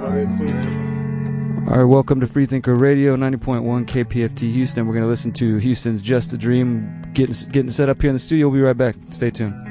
All right, welcome to Freethinker Radio, 90.1 KPFT Houston. We're going to listen to Houston's Just a Dream, getting set up here in the studio. We'll be right back. Stay tuned.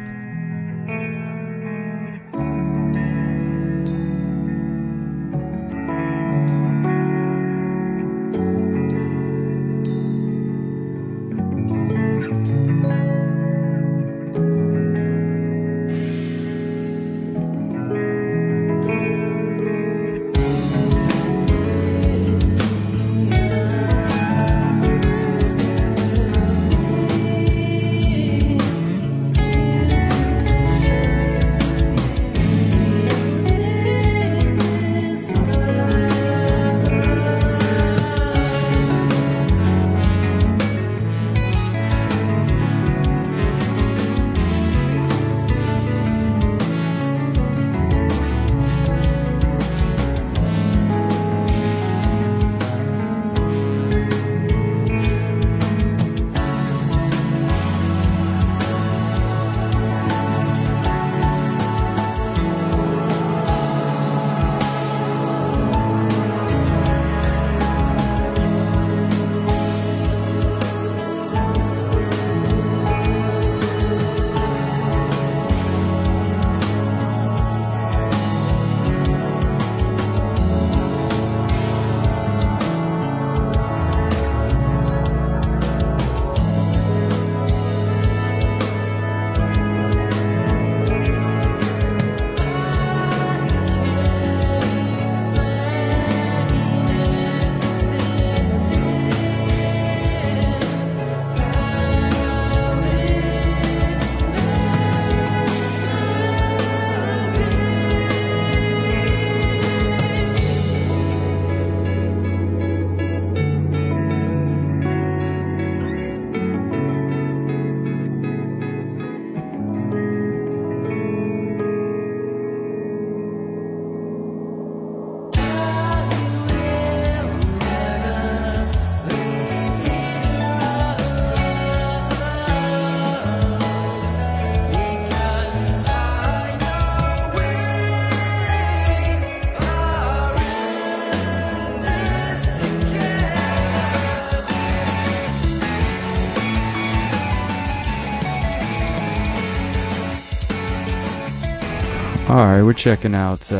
Alright, we're checking out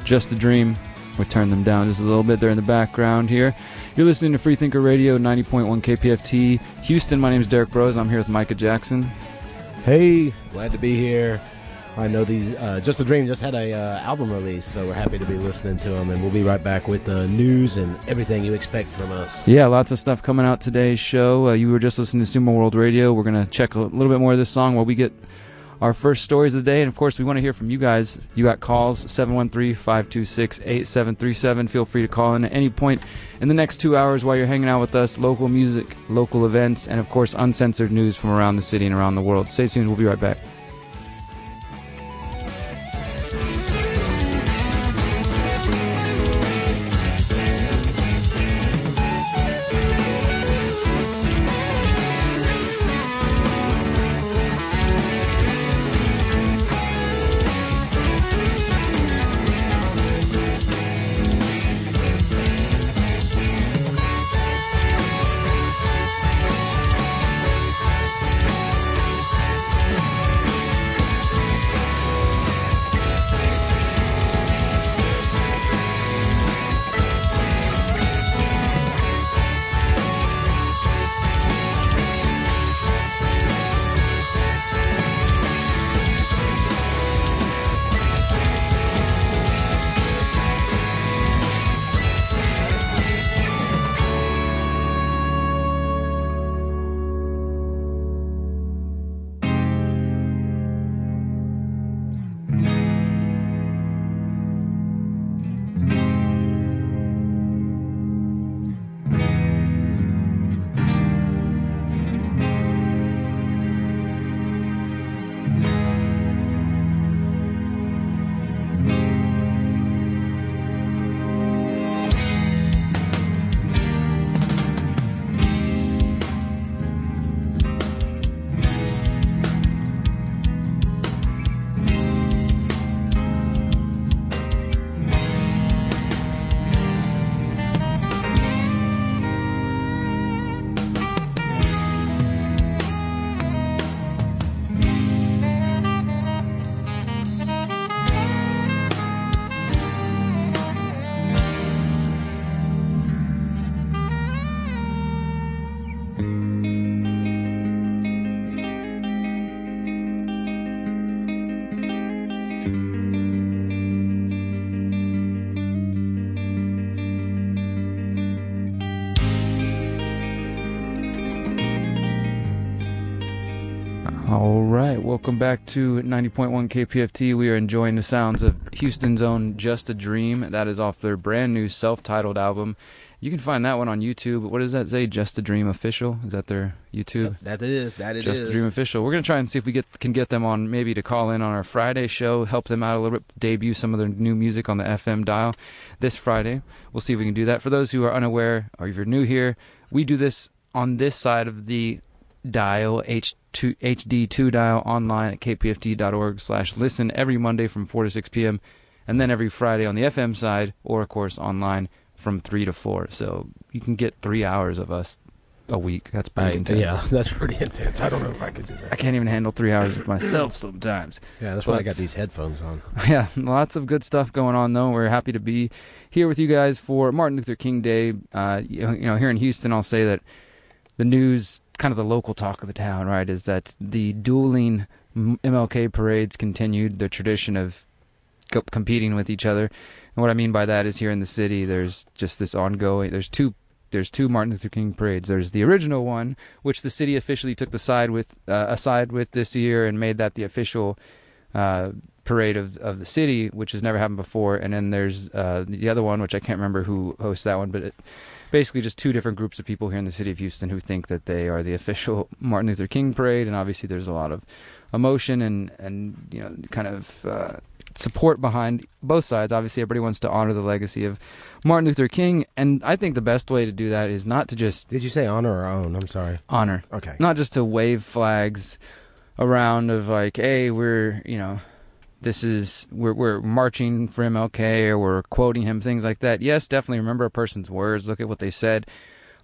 Just a Dream. We turned them down just a little bit. They're in the background here. You're listening to Freethinker Radio, 90.1 KPFT Houston. My name is Derrick Broze. I'm here with Micah Jackson. Hey, glad to be here. I know the Just a Dream just had a album release, so we're happy to be listening to them, and we'll be right back with the news and everything you expect from us. Yeah, lots of stuff coming out today's show. You were just listening to Sumo World Radio. We're going to check a little bit more of this song while we get our first stories of the day, and of course we want to hear from you guys. You got calls, 713-526-8737. Feel free to call in at any point in the next 2 hours while you're hanging out with us. Local music, local events, and of course uncensored news from around the city and around the world. Stay tuned, we'll be right back. right, welcome back to 90.1 KPFT. We are enjoying the sounds of Houston's own Just a Dream. That is off their brand new self-titled album. You can find that one on YouTube. What does that say? Just a Dream Official? Is that their YouTube? That it is. Just a Dream Official. We're going to try and see if we can get them on, maybe to call in on our Friday show, help them out a little bit, debut some of their new music on the FM dial this Friday. We'll see if we can do that. For those who are unaware, or if you're new here, we do this on this side of the dial, HD2 dial, online at kpft.org/listen every Monday from 4 to 6 p.m. and then every Friday on the FM side, or of course online from 3 to 4. So you can get 3 hours of us a week. That's pretty intense. Yeah, that's pretty intense. I don't know if I could do that. I can't even handle 3 hours of myself sometimes. Yeah, that's why I got these headphones on. Yeah, lots of good stuff going on, though. We're happy to be here with you guys for Martin Luther King Day. Here in Houston, I'll say that the news, kind of the local talk of the town, right, is that the dueling MLK parades continued, the tradition of competing with each other. And what I mean by that is here in the city, there's just this ongoing, there's two Martin Luther King parades. There's the original one, which the city officially took the side with this year and made that the official parade of the city, which has never happened before. And then there's the other one, which I can't remember who hosts that one, but basically just two different groups of people here in the city of Houston who think that they are the official Martin Luther King parade. And obviously there's a lot of emotion and kind of support behind both sides. Obviously everybody wants to honor the legacy of Martin Luther King, and I think the best way to do that is not to just... Did you say honor or own? I'm sorry. Honor. Okay. Not just to wave flags around of like, hey, we're marching for MLK, or we're quoting him, things like that. Yes, definitely remember a person's words, look at what they said,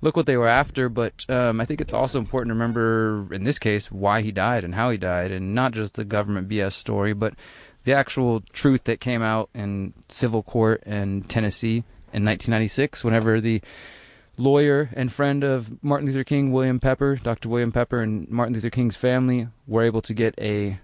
look what they were after, but I think it's also important to remember, in this case, why he died and how he died, and not just the government BS story, but the actual truth that came out in civil court in Tennessee in 1996, whenever the lawyer and friend of Martin Luther King, Dr. William Pepper, and Martin Luther King's family were able to get a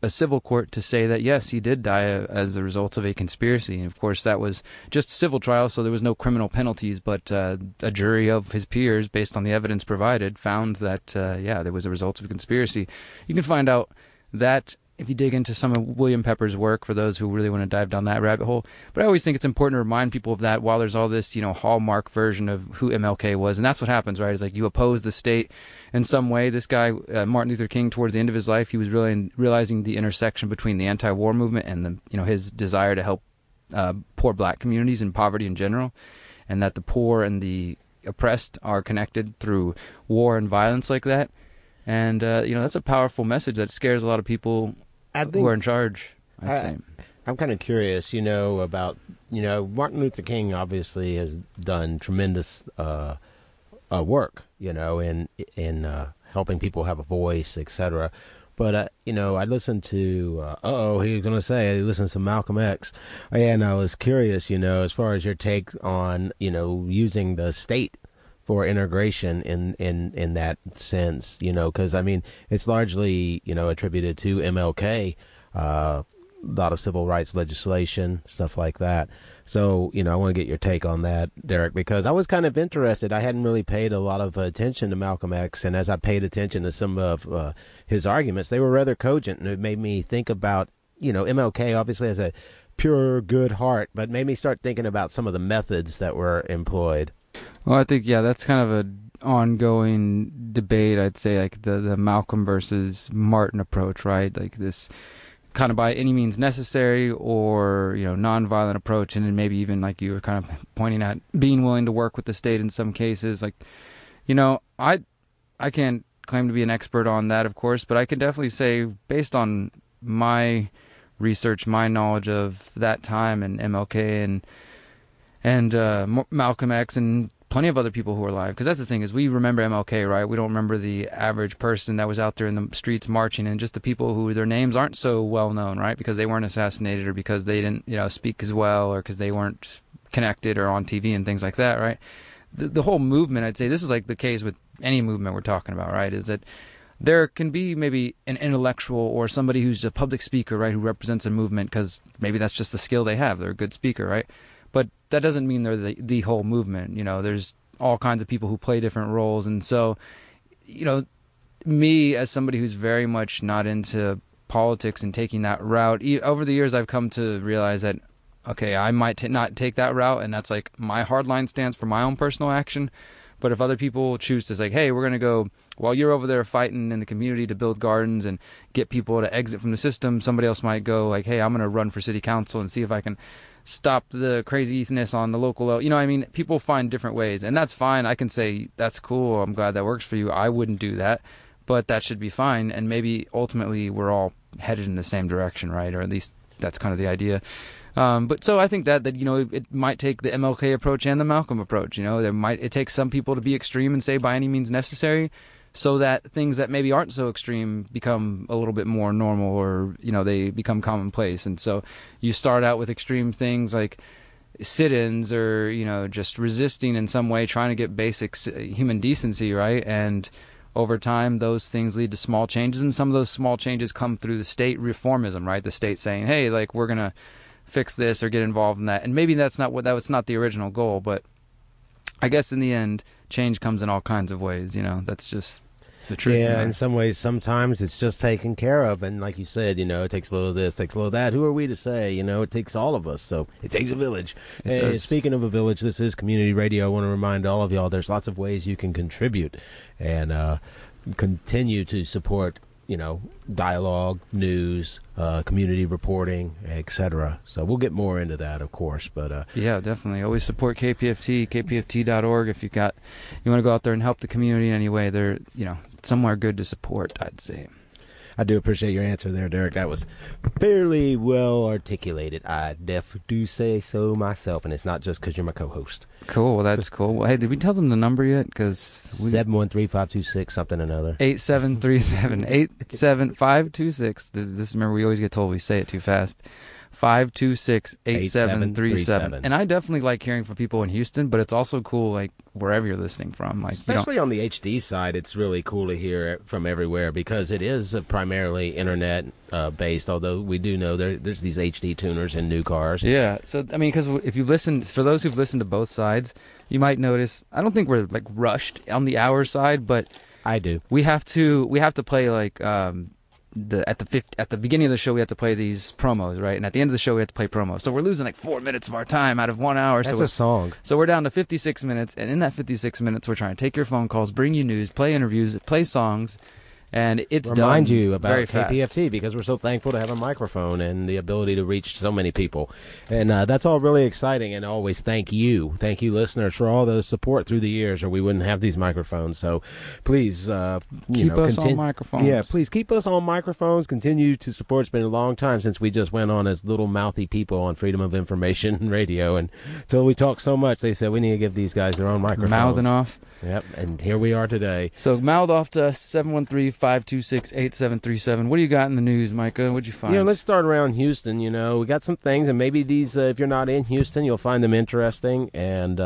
civil court to say that, yes, he did die as a result of a conspiracy. And of course, that was just a civil trial, so there was no criminal penalties, but a jury of his peers, based on the evidence provided, found that, there was a result of a conspiracy. You can find out that if you dig into some of William Pepper's work, for those who really want to dive down that rabbit hole. But I always think it's important to remind people of that while there's all this, hallmark version of who MLK was. And that's what happens, right? It's like you oppose the state in some way. This guy, Martin Luther King, towards the end of his life, he was really realizing the intersection between the anti-war movement and his desire to help poor black communities and poverty in general, and that the poor and the oppressed are connected through war and violence like that. And, that's a powerful message that scares a lot of people who are in charge, I'd say. I'm kind of curious, about, Martin Luther King obviously has done tremendous work, in helping people have a voice, etc. But, I listened to, he was going to say, I listened to Malcolm X, and I was curious, as far as your take on, using the state for integration in that sense, because it's largely attributed to MLK, a lot of civil rights legislation, stuff like that. So I want to get your take on that, Derrick, because I was kind of interested. I hadn't really paid a lot of attention to Malcolm X, and as I paid attention to some of his arguments, they were rather cogent, and it made me think about MLK obviously has a pure good heart, but made me start thinking about some of the methods that were employed. Well, I think, that's kind of an ongoing debate, I'd say, like the Malcolm versus Martin approach, right? Like this kind of by any means necessary or, nonviolent approach, and then maybe even, like you were kind of pointing at, being willing to work with the state in some cases. Like, I can't claim to be an expert on that, of course, but I can definitely say, based on my research, my knowledge of that time and MLK and Malcolm X and plenty of other people who are alive, because that's the thing, is we remember MLK, right? We don't remember the average person that was out there in the streets marching, and just the people who their names aren't so well known, right? Because they weren't assassinated, or because they didn't speak as well, or because they weren't connected or on TV and things like that, right? The whole movement, I'd say, this is like the case with any movement we're talking about, right? Is that there can be maybe an intellectual or somebody who's a public speaker, right, who represents a movement because maybe that's just the skill they have. They're a good speaker, right? But that doesn't mean they're the whole movement. There's all kinds of people who play different roles. And so, me, as somebody who's very much not into politics and taking that route, over the years I've come to realize that, okay, I might not take that route, and that's like my hardline stance for my own personal action. But if other people choose to say, hey, we're going to go, while you're over there fighting in the community to build gardens and get people to exit from the system, somebody else might go like, hey, I'm going to run for city council and see if I can stop the craziness on the local level. You know what I mean? People find different ways, and that's fine. I can say, that's cool. I'm glad that works for you. I wouldn't do that, but that should be fine. And maybe ultimately we're all headed in the same direction, right? Or at least that's kind of the idea. But so I think that it might take the MLK approach and the Malcolm approach. It takes some people to be extreme and say by any means necessary, so that things that maybe aren't so extreme become a little bit more normal, or they become commonplace. And so you start out with extreme things like sit-ins, or just resisting in some way, trying to get basic human decency, right? And over time, those things lead to small changes, and some of those small changes come through the state reformism, right? The state saying, hey, like, we're gonna fix this or get involved in that. And maybe that's not the original goal, but I guess in the end, change comes in all kinds of ways. That's just the truth. Yeah, in some ways, sometimes it's just taken care of. And like you said, it takes a little of this, takes a little of that. Who are we to say? It takes all of us. So it takes a village. Speaking of a village, this is community radio. I want to remind all of y'all, there's lots of ways you can contribute and continue to support dialogue, news, community reporting, etc. So we'll get more into that, of course. But yeah, definitely. Always support KPFT, kpft.org. If you want to go out there and help the community in any way, they're somewhere good to support, I'd say. I do appreciate your answer there, Derrick. That was fairly well articulated. I do say so myself, and it's not just because you're my co-host. Cool. Well, that's cool. Well, hey, did we tell them the number yet? Because 713-526 something another. 8737 87526. This, remember, we always get told we say it too fast. 526-8737. And I definitely like hearing from people in Houston, but it's also cool, like, wherever you're listening from. Like, especially on the HD side, it's really cool to hear from everywhere, because it is primarily internet based, although we do know there's these HD tuners in new cars. Yeah, so, I mean, because if you listen, for those who've listened to both sides, you might notice, I don't think we're, like, rushed on the hour side, but I do. We have to play, like, at the beginning of the show we have to play these promos, right? And at the end of the show we have to play promos. So we're losing like 4 minutes of our time out of 1 hour. That's a song. So we're down to 56 minutes, and in that 56 minutes we're trying to take your phone calls, bring you news, play interviews, play songs, and it's Remind done you about very fast. KPFT, because we're so thankful to have a microphone and the ability to reach so many people. And that's all really exciting, and always thank you listeners, for all the support through the years, or we wouldn't have these microphones. So please keep us on microphones. Yeah, please keep us on microphones. Continue to support. It's been a long time since we just went on as little mouthy people on Freedom of Information Radio, and until we talk so much, they said we need to give these guys their own microphones. Mouthing off. Yep, and here we are today. So mouth off to us, 713-526-8737. What do you got in the news, Micah? What'd you find? Let's start around Houston. We got some things, and maybe these, if you're not in Houston, you'll find them interesting, and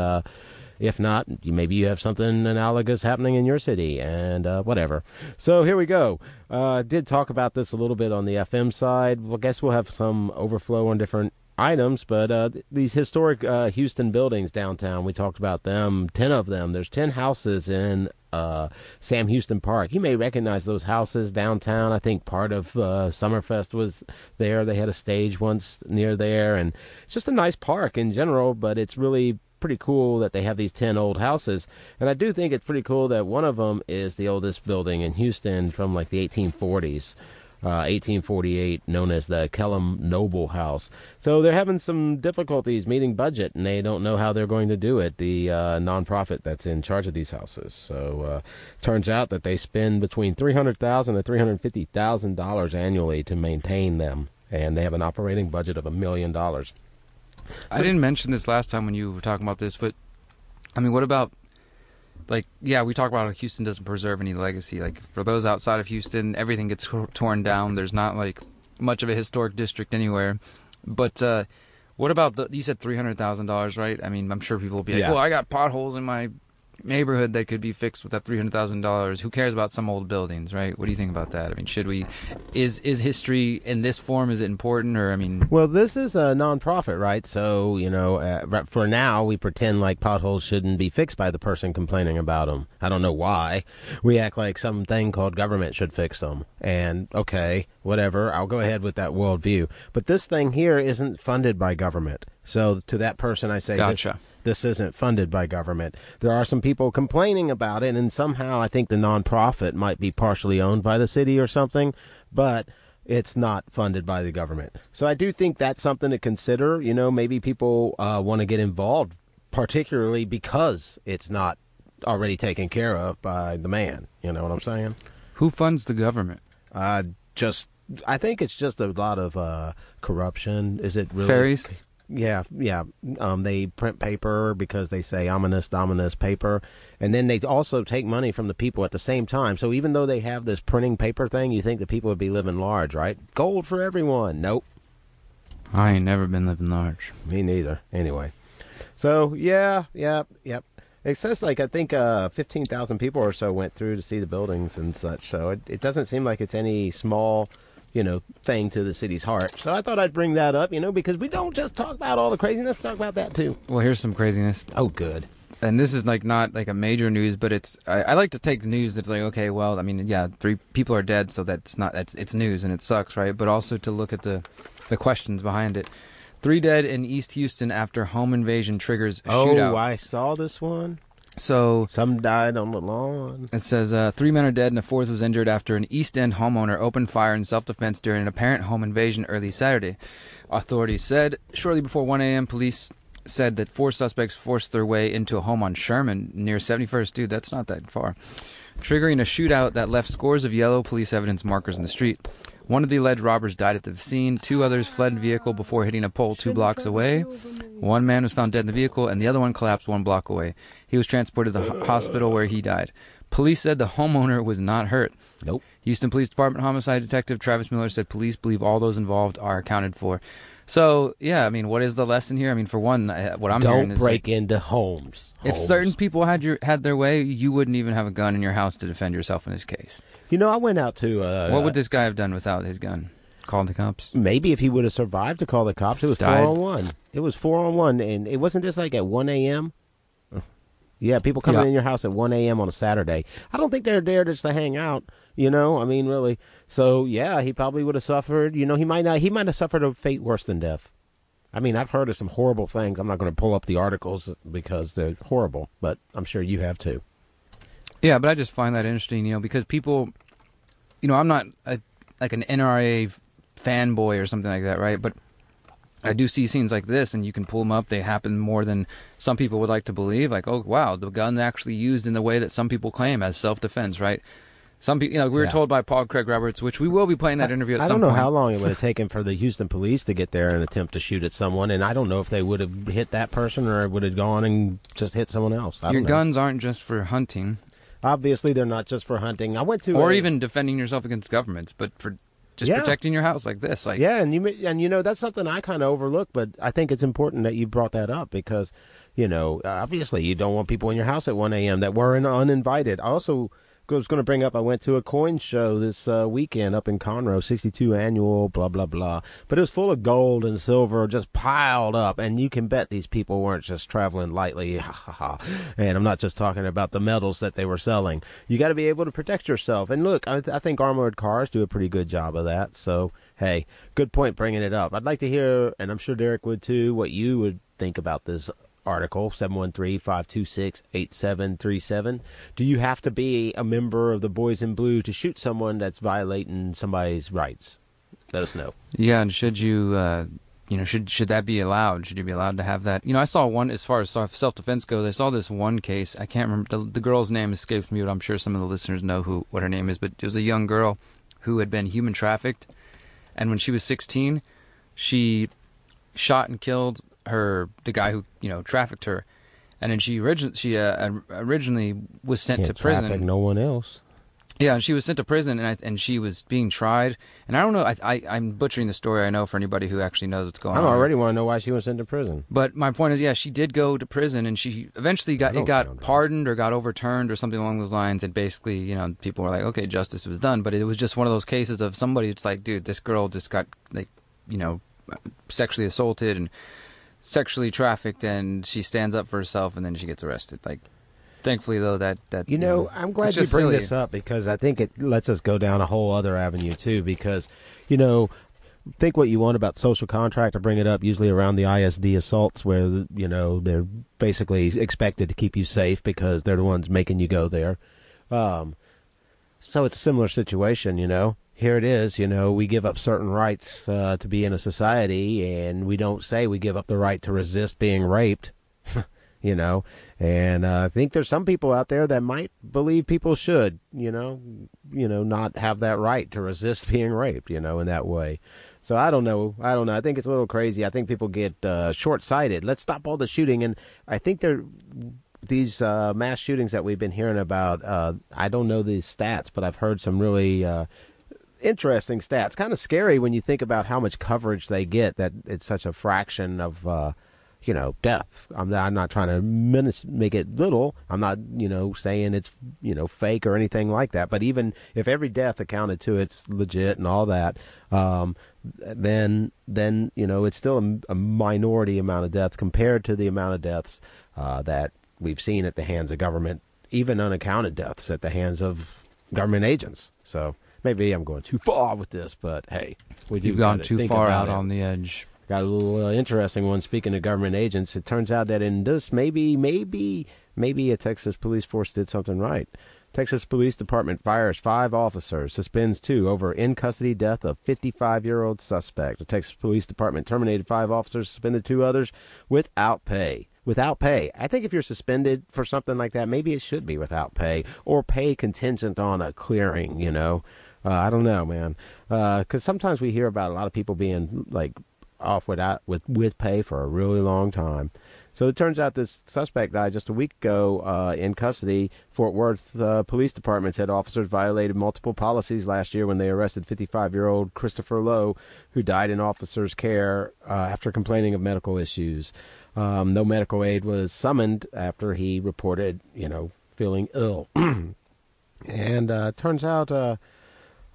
if not, maybe you have something analogous happening in your city, and whatever. So here we go. Did talk about this a little bit on the FM side. Well, I guess we'll have some overflow on different items, but these historic Houston buildings downtown, we talked about them, 10 of them. There's 10 houses in Sam Houston Park. You may recognize those houses downtown. I think part of Summerfest was there. They had a stage once near there, and it's just a nice park in general, but it's really pretty cool that they have these 10 old houses. And I do think it's pretty cool that one of them is the oldest building in Houston from like the 1840s. 1848, known as the Kellum Noble House. So they're having some difficulties meeting budget, and they don't know how they're going to do it, the nonprofit that's in charge of these houses. So turns out that they spend between $300,000 and $350,000 annually to maintain them, and they have an operating budget of $1 million. I didn't mention this last time when you were talking about this, but, I mean, what about, like, yeah, we talk about how Houston doesn't preserve any legacy. Like, for those outside of Houston, everything gets torn down. There's not, like, much of a historic district anywhere. But what about you said $300,000, right? I mean, I'm sure people will be like, well, I got potholes in my neighborhood that could be fixed with that $300,000. Who cares about some old buildings, right? What do you think about that? I mean, should we? Is history in this form, is it important, or I mean? Well, this is a nonprofit, right? So for now, we pretend like potholes shouldn't be fixed by the person complaining about them. I don't know why. We act like something called government should fix them. And okay, whatever. I'll go ahead with that worldview. But this thing here isn't funded by government. So to that person, I say, Gotcha. This isn't funded by government. There are some people complaining about it, and somehow I think the nonprofit might be partially owned by the city or something, but it's not funded by the government. So I do think that's something to consider. Maybe people want to get involved, particularly because it's not already taken care of by the man. You know what I'm saying? Who funds the government? I think it's just a lot of corruption. Is it really? Fairies? Yeah. They print paper because they say ominous paper, and then they also take money from the people at the same time. So even though they have this printing paper thing, you think the people would be living large, right? Gold for everyone. Nope. I ain't never been living large. Me neither. Anyway, so yeah. It says I think 15,000 people or so went through to see the buildings and such. So it doesn't seem like it's any small thing to the city's heart. So I thought I'd bring that up, because we don't just talk about all the craziness, we talk about that too. Well, here's some craziness. Oh, good. And this is not like a major news, but it's I like to take the news that's like, okay, well, I mean, yeah, 3 people are dead, so it's news and it sucks, right? But also to look at the questions behind it. 3 dead in East Houston after home invasion triggers shootout. Oh, I saw this one. So some died on the lawn. It says 3 men are dead and a 4th was injured after an East End homeowner opened fire in self-defense during an apparent home invasion early Saturday. Authorities said shortly before 1 a.m., police said that 4 suspects forced their way into a home on Sherman near 71st. Dude, that's not that far. Triggering a shootout that left scores of yellow police evidence markers in the street. One of the alleged robbers died at the scene. 2 others fled in vehicle before hitting a pole 2 blocks away. 1 man was found dead in the vehicle, and the other one collapsed 1 block away. He was transported to the hospital where he died. Police said the homeowner was not hurt. Nope. Houston Police Department homicide detective Travis Miller said police believe all those involved are accounted for. So, yeah, I mean, what is the lesson here? I mean, for one, what I'm hearing is... Don't break into homes. If certain people had their way, you wouldn't even have a gun in your house to defend yourself in this case. I went out to... what would this guy have done without his gun? Called the cops? Maybe if he would have survived to call the cops. It was 4-on-1. It was 4-on-1, and it wasn't just like at 1 a.m.? Yeah, people coming in your house at 1 a.m. on a Saturday. I don't think they're there just to hang out, I mean, really. So, yeah, he probably would have suffered. He might have suffered a fate worse than death. I mean, I've heard of some horrible things. I'm not going to pull up the articles because they're horrible, but I'm sure you have too. Yeah, but I just find that interesting, because people, I'm not like an NRA fanboy or something like that, right? But I do see scenes like this, and you can pull them up. They happen more than some people would like to believe. Like, oh, wow, the gun actually used in the way that some people claim as self-defense, right? Some people, we were told by Paul Craig Roberts, which we will be playing that interview at some point. I don't know how long it would have taken for the Houston police to get there and attempt to shoot at someone, and I don't know if they would have hit that person or would have gone and just hit someone else. Your guns aren't just for hunting. Obviously, they're not just for hunting. I went to... Or even defending yourself against governments, but for... Just protecting your house like this. And that's something I kind of overlook, but I think it's important that you brought that up because, obviously you don't want people in your house at 1 a.m. that were uninvited. I also was going to bring up, I went to a coin show this weekend up in Conroe, 62 annual, blah, blah, blah. But it was full of gold and silver just piled up, and you can bet these people weren't just traveling lightly. And I'm not just talking about the metals that they were selling. You got to be able to protect yourself. And look, I think armored cars do a pretty good job of that. So, hey, good point bringing it up. I'd like to hear, and I'm sure Derrick would too, what you would think about this article, 713-526-8737. Do you have to be a member of the Boys in Blue to shoot someone that's violating somebody's rights? Let us know. Yeah, and should you, should that be allowed? Should you be allowed to have that? I saw one, as far as self-defense goes, I saw this one case. I can't remember, the girl's name escapes me, but I'm sure some of the listeners know what her name is, but it was a young girl who had been human trafficked, and when she was 16, she shot and killed the guy who trafficked her, and then she originally was sent to prison. Traffic no one else. Yeah, and she was sent to prison, and she was being tried. And I don't know, I'm butchering the story, I know, for anybody who actually knows what's going on. I already want to know why she was sent to prison. But my point is, yeah, she did go to prison, and she eventually got pardoned or got overturned or something along those lines. And basically, you know, people were like, okay, justice was done. But it was just one of those cases of somebody. It's like, dude, this girl just got, like, you know, sexually assaulted and sexually trafficked, and she stands up for herself, and then she gets arrested. Like, thankfully, though, that you know, I'm glad you bring this up, because I think it lets us go down a whole other avenue too. Because, you know, think what you want about social contract. I bring it up usually around the ISD assaults, where, you know, they're basically expected to keep you safe because they're the ones making you go there. So it's a similar situation, you know. Here it is, you know, we give up certain rights to be in a society, and we don't say we give up the right to resist being raped, you know. And I think there's some people out there that might believe people should, you know, not have that right to resist being raped, you know, in that way. So I don't know. I think it's a little crazy. I think people get short-sighted. Let's stop all the shooting. And I think these mass shootings that we've been hearing about, I don't know the stats, but I've heard some really interesting stats. Kind of scary when you think about how much coverage they get, that it's such a fraction of, you know, deaths. I'm not trying to make it little. I'm not, you know, saying it's, you know, fake or anything like that. But even if every death accounted to it's legit and all that, then you know, it's still a minority amount of deaths compared to the amount of deaths that we've seen at the hands of government, even unaccounted deaths at the hands of government agents. So maybe I'm going too far with this, but hey, you've gone too far out on the edge. Got a little interesting one. Speaking of government agents, it turns out that in this, maybe a Texas police force did something right. Texas Police Department fires 5 officers, suspends 2 over in-custody death of 55-year-old suspect. The Texas Police Department terminated 5 officers, suspended 2 others without pay. Without pay. I think if you're suspended for something like that, maybe it should be without pay, or pay contingent on a clearing, you know. I don't know, man. Because sometimes we hear about a lot of people being, like, off with pay for a really long time. So it turns out this suspect died just a week ago in custody. Fort Worth Police Department said officers violated multiple policies last year when they arrested 55-year-old Christopher Lowe, who died in officers' care after complaining of medical issues. No medical aid was summoned after he reported, you know, feeling ill. And turns out,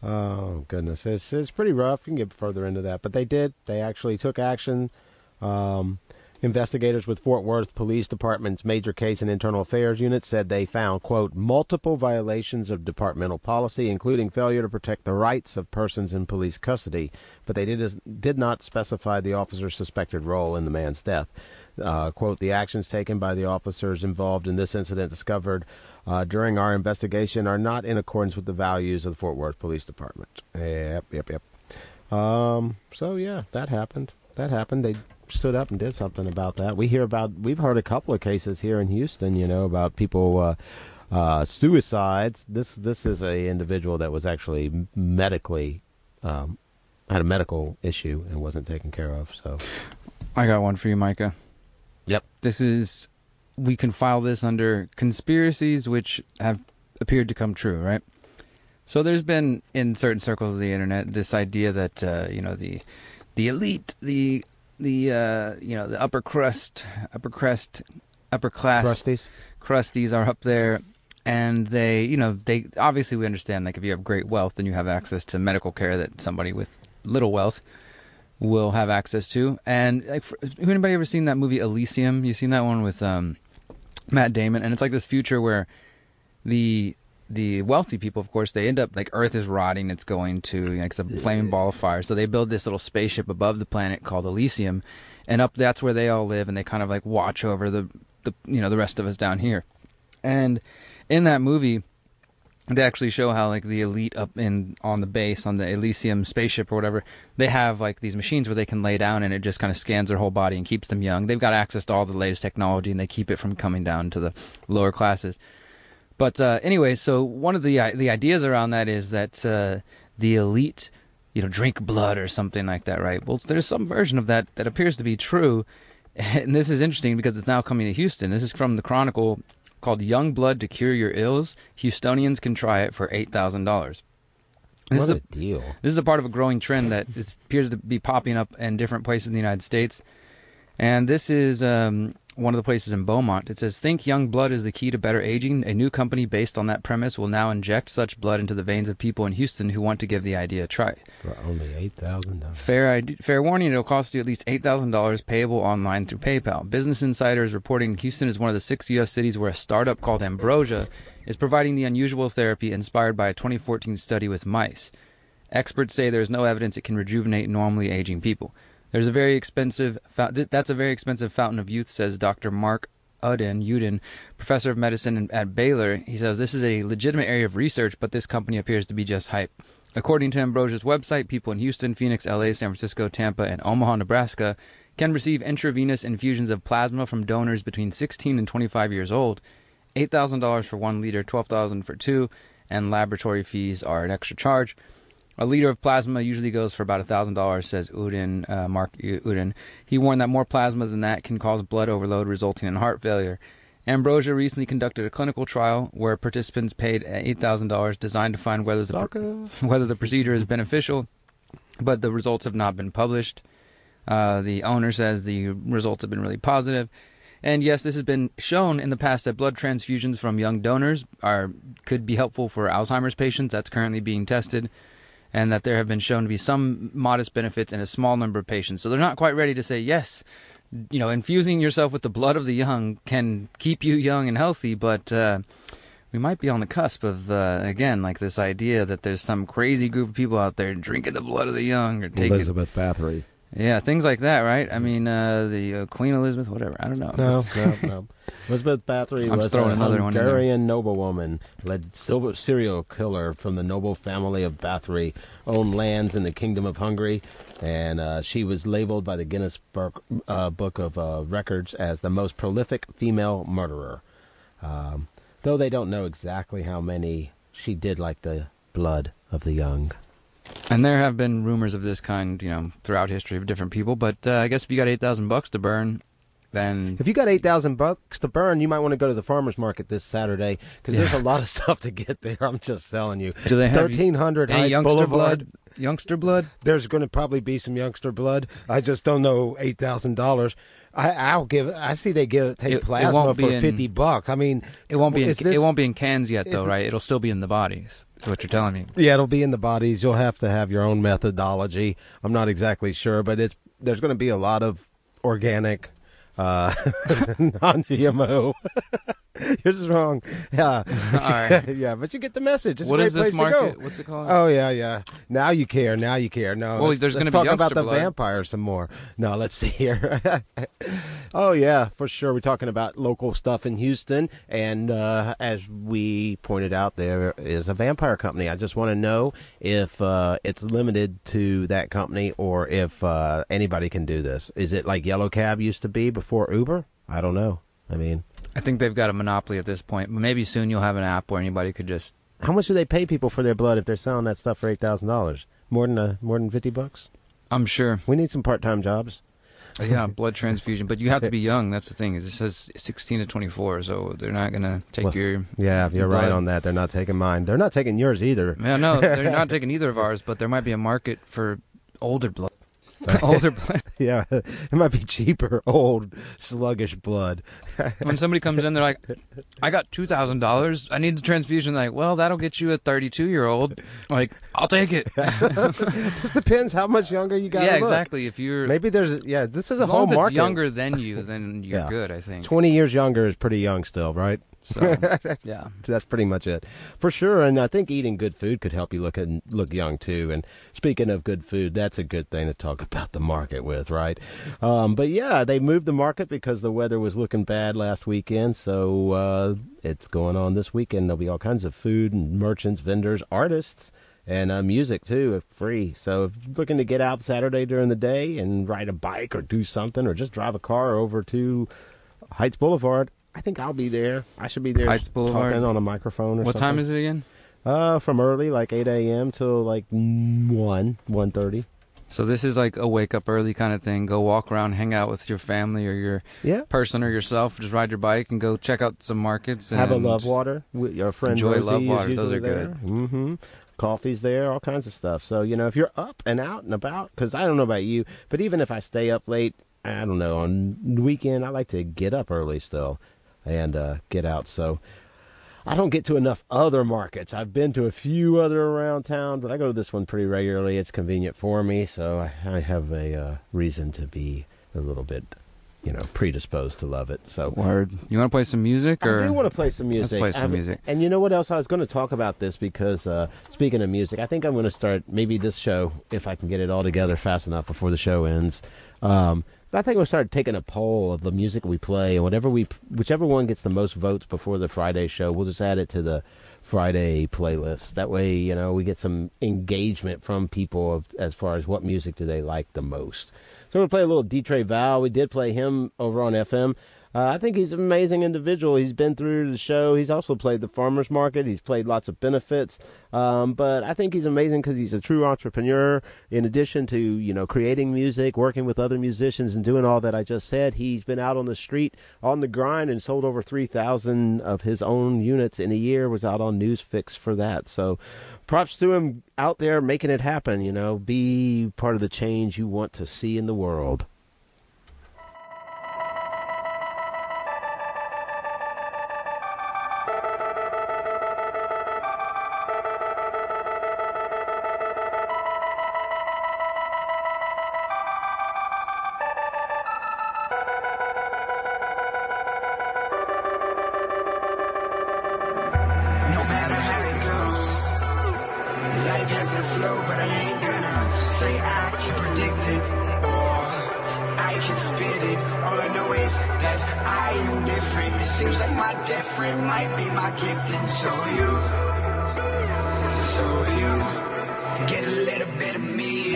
oh goodness, it's pretty rough. You can get further into that, but they actually took action. Investigators with Fort Worth Police Department's Major Case and Internal Affairs Unit said they found, quote, multiple violations of departmental policy, including failure to protect the rights of persons in police custody, but they did not specify the officer's suspected role in the man's death. Quote, the actions taken by the officers involved in this incident discovered during our investigation are not in accordance with the values of the Fort Worth Police Department. Yep. So, yeah, that happened. They stood up and did something about that. We've heard a couple of cases here in Houston, you know, about people suicides. This is a individual that was actually medically had a medical issue and wasn't taken care of. So I got one for you, Micah. Yep. We can file this under conspiracies which have appeared to come true, right? So there's been in certain circles of the internet this idea that you know, the elite, the upper class crusties are up there, and they obviously, we understand, like, if you have great wealth, then you have access to medical care that somebody with little wealth will have access to. And like, anybody ever seen that movie Elysium? You've seen that one with Matt Damon, and it's like this future where the wealthy people, of course, they end up, like, Earth is rotting, it's going to, you know, it's a flaming ball of fire, so they build this little spaceship above the planet called Elysium, and that's where they all live, and they kind of, like, watch over the rest of us down here. And in that movie, they actually show how, like, the elite up on the base, on the Elysium spaceship or whatever, they have, like, these machines where they can lay down, and it just kind of scans their whole body and keeps them young. They've got access to all the latest technology, and they keep it from coming down to the lower classes. But anyway, so one of the ideas around that is that the elite, you know, drink blood or something like that, right? Well, there's some version of that appears to be true, and this is interesting because it's now coming to Houston. This is from the Chronicle called Young Blood to Cure Your Ills. Houstonians can try it for $8,000. What a deal. This is a part of a growing trend that appears to be popping up in different places in the United States. And this is one of the places in Beaumont. It says, think young blood is the key to better aging. A new company based on that premise will now inject such blood into the veins of people in Houston who want to give the idea a try. For only $8,000. Fair warning, it'll cost you at least $8,000 payable online through PayPal. Business Insider is reporting Houston is one of the 6 U.S. cities where a startup called Broze is providing the unusual therapy inspired by a 2014 study with mice. Experts say there is no evidence it can rejuvenate normally aging people. That's a very expensive fountain of youth, says Dr. Mark Uden, professor of medicine at Baylor. He says this is a legitimate area of research, but this company appears to be just hype. According to Ambrose's website, people in Houston, Phoenix, LA, San Francisco, Tampa, and Omaha, Nebraska can receive intravenous infusions of plasma from donors between 16 and 25 years old. $8,000 for 1 liter, $12,000 for 2, and laboratory fees are an extra charge. A liter of plasma usually goes for about $1,000, says Mark Uden. He warned that more plasma than that can cause blood overload, resulting in heart failure. Ambrosia recently conducted a clinical trial where participants paid $8,000 designed to find whether the procedure is beneficial, but the results have not been published. The owner says the results have been really positive. And yes, this has been shown in the past that blood transfusions from young donors could be helpful for Alzheimer's patients. That's currently being tested. And that there have been shown to be some modest benefits in a small number of patients. So they're not quite ready to say, yes, infusing yourself with the blood of the young can keep you young and healthy, but we might be on the cusp of, again, like this idea that there's some crazy group of people out there drinking the blood of the young or taking Elizabeth Bathory. Yeah, things like that, right? I mean, the Queen Elizabeth, whatever. I don't know. No. Elizabeth Bathory was a Hungarian noblewoman, led serial killer from the noble family of Bathory, owned lands in the Kingdom of Hungary, and she was labeled by the Guinness Book of Records as the most prolific female murderer. Though they don't know exactly how many, she did like the blood of the young. And there have been rumors of this kind, throughout history of different people. But I guess if you got $8,000 to burn, then if you got $8,000 to burn, you might want to go to the farmers market this Saturday because there's a lot of stuff to get there. I'm just telling you. Do they have 1300 Heights Boulevard? Youngster blood? There's going to probably be some youngster blood. I just don't know $8,000. I see they take plasma for $50. I mean, it won't be in cans yet, though, right? It'll still be in the bodies. Is what you're telling me. Yeah, it'll be in the bodies. You'll have to have your own methodology. I'm not exactly sure, but there's going to be a lot of organic, non-GMO. You're just wrong. Yeah. All right. Yeah, but you get the message. It's what a great is this place market? To go. What's it called? Oh, yeah. Now you care. No, well, there's going to be talk youngster about the blood. vampire some more. No, let's see here. Oh, yeah, for sure. We're talking about local stuff in Houston, and as we pointed out, there is a vampire company. I just want to know if it's limited to that company or if anybody can do this. Is it like Yellow Cab used to be before Uber? I don't know. I think they've got a monopoly at this point. Maybe soon you'll have an app where anybody could just... How much do they pay people for their blood if they're selling that stuff for $8,000? More than $50? I'm sure. We need some part-time jobs. Yeah, blood transfusion. But you have to be young. That's the thing. It says 16 to 24, so they're not going to take your Yeah, you're blood. Right on that. They're not taking mine. They're not taking yours either. Yeah, no, they're not taking either of ours, but there might be a market for older blood. Older blood. Yeah, it might be cheaper, old, sluggish blood. When somebody comes in, they're like, I got $2,000. I need the transfusion. Like, well, that'll get you a 32-year-old. Like, I'll take it. Just depends how much younger you got. Yeah, exactly. If you're maybe there's this is a as whole long as market. it's younger than you, then you're good. I think 20 years younger is pretty young still, right? So, yeah, that's pretty much it for sure. And I think eating good food could help you look young too. And speaking of good food, that's a good thing to talk about the market with, right? But yeah, they moved the market because the weather was looking bad last weekend. So it's going on this weekend. There'll be all kinds of food and merchants, vendors, artists, and music too, free. So if you're looking to get out Saturday during the day and ride a bike or do something, or just drive a car over to Heights Boulevard, I think I'll be there. I should be there. Heights Boulevard. Talking on a microphone or what something. time is it again? From early, like 8 a.m. till like 1:30. So this is like a wake up early kind of thing. Go walk around, hang out with your family or your person or yourself. Just ride your bike and go check out some markets. And have a Love Water with your friend. Enjoy Broze Love Water. Those are there. good. Mm-hmm. Coffee's there, all kinds of stuff. So, if you're up and out and about, because I don't know about you, but even if I stay up late, I don't know, on the weekend, I like to get up early still and get out. So I don't get to enough other markets. I've been to a few other around town, but I go to this one pretty regularly. It's convenient for me, so I have a reason to be a little bit, predisposed to love it. So, word. You want to play some music? Or? I do want to play some music. Let's play some music. And you know what else? I was going to talk about this because, speaking of music, I think I'm going to start maybe this show, if I can get it all together fast enough before the show ends. I think we'll start taking a poll of the music we play, and whichever one gets the most votes before the Friday show, we'll just add it to the Friday playlist. That way, we get some engagement from people as far as what music do they like the most. So we're going to play a little D-Trey Val. We did play him over on FM. I think he's an amazing individual. He's been through the show. He's also played the farmer's market. He's played lots of benefits. But I think he's amazing because he's a true entrepreneur. In addition to, creating music, working with other musicians, and doing all that I just said, he's been out on the street, on the grind, and sold over 3,000 of his own units in a year. Was out on Newsfix for that. So props to him out there making it happen, Be part of the change you want to see in the world.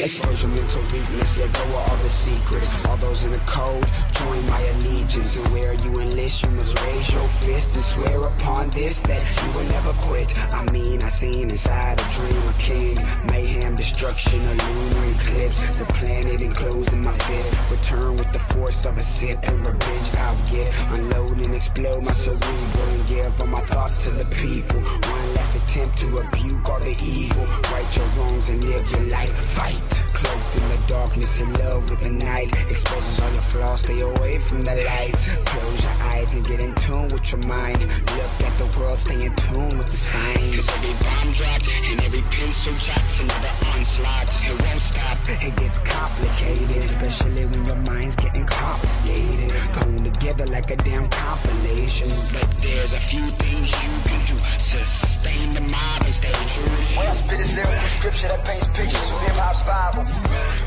Expose your mental weakness, let go of all the secrets. All those in the code, join my allegiance. And where you enlist, you must raise your fist and swear upon this that you will never quit. I seen inside a dream a king. Mayhem, destruction, a lunar eclipse. The planet enclosed in my fist. Return with the force of a Sith and revenge I'll get. Unload and explode my cerebral and give all my thoughts to the people. One last attempt to rebuke all the evil. Right your wrongs and live your life. Fight. Cloaked in the darkness, in love with the night. Exposes all your flaws, stay away from the light. Close your eyes and get in tune with your mind. Look at the world, stay in tune with the signs. Cause every bomb dropped and every pencil drops another onslaught. It won't stop, it gets complicated. Especially when your mind's getting confiscated. Thrown together like a damn compilation. But there's a few things you can do. Sustain the mob and stay true. When I spit this lyrical scripture that paints pictures from hip-hop's Bible.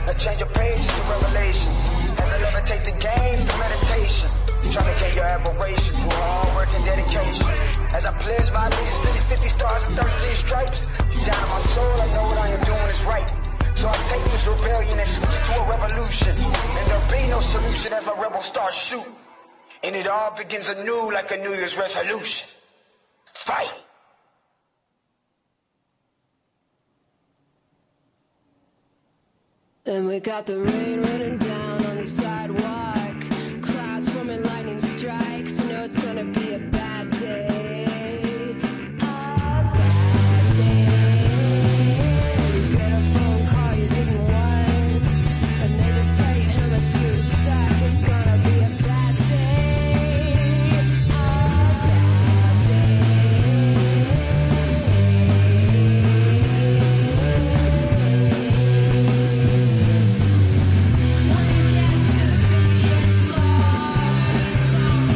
Now change your pages to revelations. As I levitate the game through meditation. Trying to gain your admiration through hard work and dedication. As I pledge my allegiance to these 50 stars and 13 stripes. Deep down in my soul, I know what I am doing is right. So I take this rebellion and switch it to a revolution. And there'll be no solution as my rebels start shooting. And it all begins anew like a New Year's resolution. Fight! And we got the rain running down on the sidewalk. Clouds forming, lightning strikes. You know it's gonna be a bad day. A bad day. You get a phone call you didn't want. And they just tell you how much you suck. It's gonna be a bad day. A bad day. When you get to the 50th floor, don't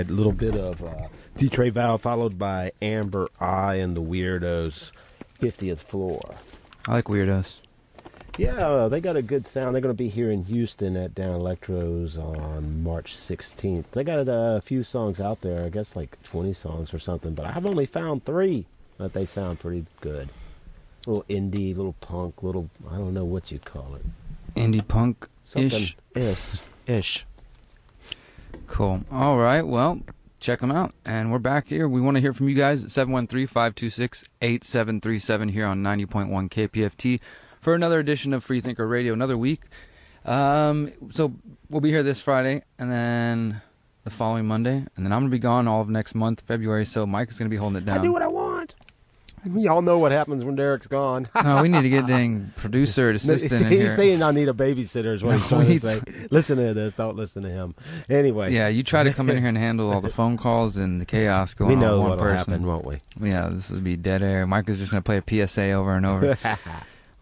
right, a little bit of D-Tray Val followed by Amber I and the Weirdos, 50th Floor. I like Weirdos. Yeah, they got a good sound. They're going to be here in Houston at Down Electros on March 16th. They got a few songs out there, I guess like 20 songs or something, but I've only found 3 that they sound pretty good. Little indie, little punk, little, I don't know what you'd call it. Indie punk-ish. Ish. Cool. All right, well, check them out. And we're back here. We want to hear from you guys at 713-526-8737 here on 90.1 KPFT. For another edition of Freethinker Radio, another week. So we'll be here this Friday, and then the following Monday, and then I'm going to be gone all of next month, February, so Mike is going to be holding it down. I do what I want. Y'all know what happens when Derrick's gone. No, we need to get dang producer, assistant in here. He's saying I need a babysitter is what he's trying to say. Listen to this, don't listen to him. Anyway. Yeah, you try to come in here and handle all the phone calls and the chaos going on. We know one what'll person. happen, won't we? Yeah, this will be dead air. Mike is just going to play a PSA over and over.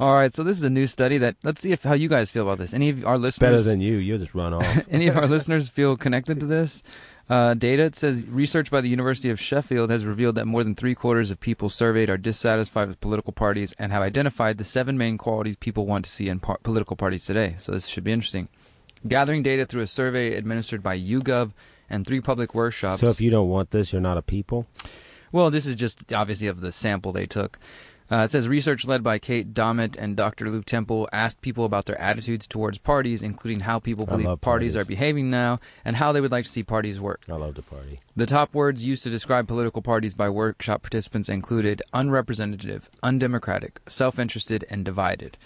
All right, so this is a new study that, let's see how you guys feel about this. Any of our listeners... Better than you. You'll just run off. Any of our listeners feel connected to this? Data, it says research by the University of Sheffield has revealed that more than 3/4 of people surveyed are dissatisfied with political parties and have identified the 7 main qualities people want to see in political parties today. So this should be interesting. Gathering data through a survey administered by YouGov and 3 public workshops. So if you don't want this, you're not a people? Well, this is just obviously of the sample they took. It says research led by Kate Dommett and Dr. Luke Temple asked people about their attitudes towards parties, including how people believe parties are behaving now and how they would like to see parties work. I love to party. The top words used to describe political parties by workshop participants included unrepresentative, undemocratic, self-interested, and divided.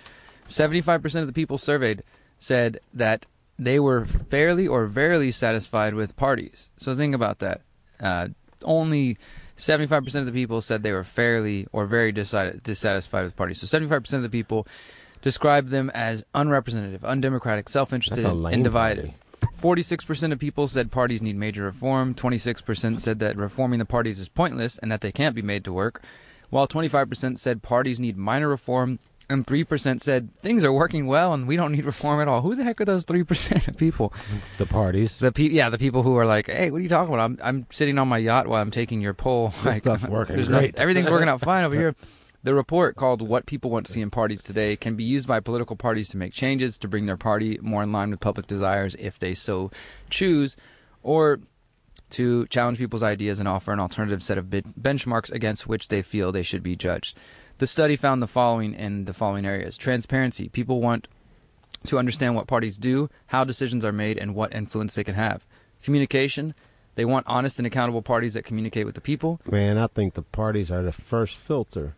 75% of the people surveyed said that they were fairly or very satisfied with parties. So think about that. Only 75% of the people said they were fairly or very dissatisfied with parties. So 75% of the people described them as unrepresentative, undemocratic, self-interested, and divided. 46% of people said parties need major reform. 26% said that reforming the parties is pointless and that they can't be made to work. While 25% said parties need minor reform. And 3% said things are working well and we don't need reform at all. Who the heck are those 3% of people? The parties. The people who are like, hey, what are you talking about? I'm sitting on my yacht while I'm taking your poll. This stuff's working great. Everything's working out fine over here. The report, called What People Want to See in Parties Today, can be used by political parties to make changes to bring their party more in line with public desires if they so choose, or to challenge people's ideas and offer an alternative set of benchmarks against which they feel they should be judged. The study found the following in the following areas. Transparency. People want to understand what parties do, how decisions are made, and what influence they can have. Communication. They want honest and accountable parties that communicate with the people. Man, I think the parties are the first filter.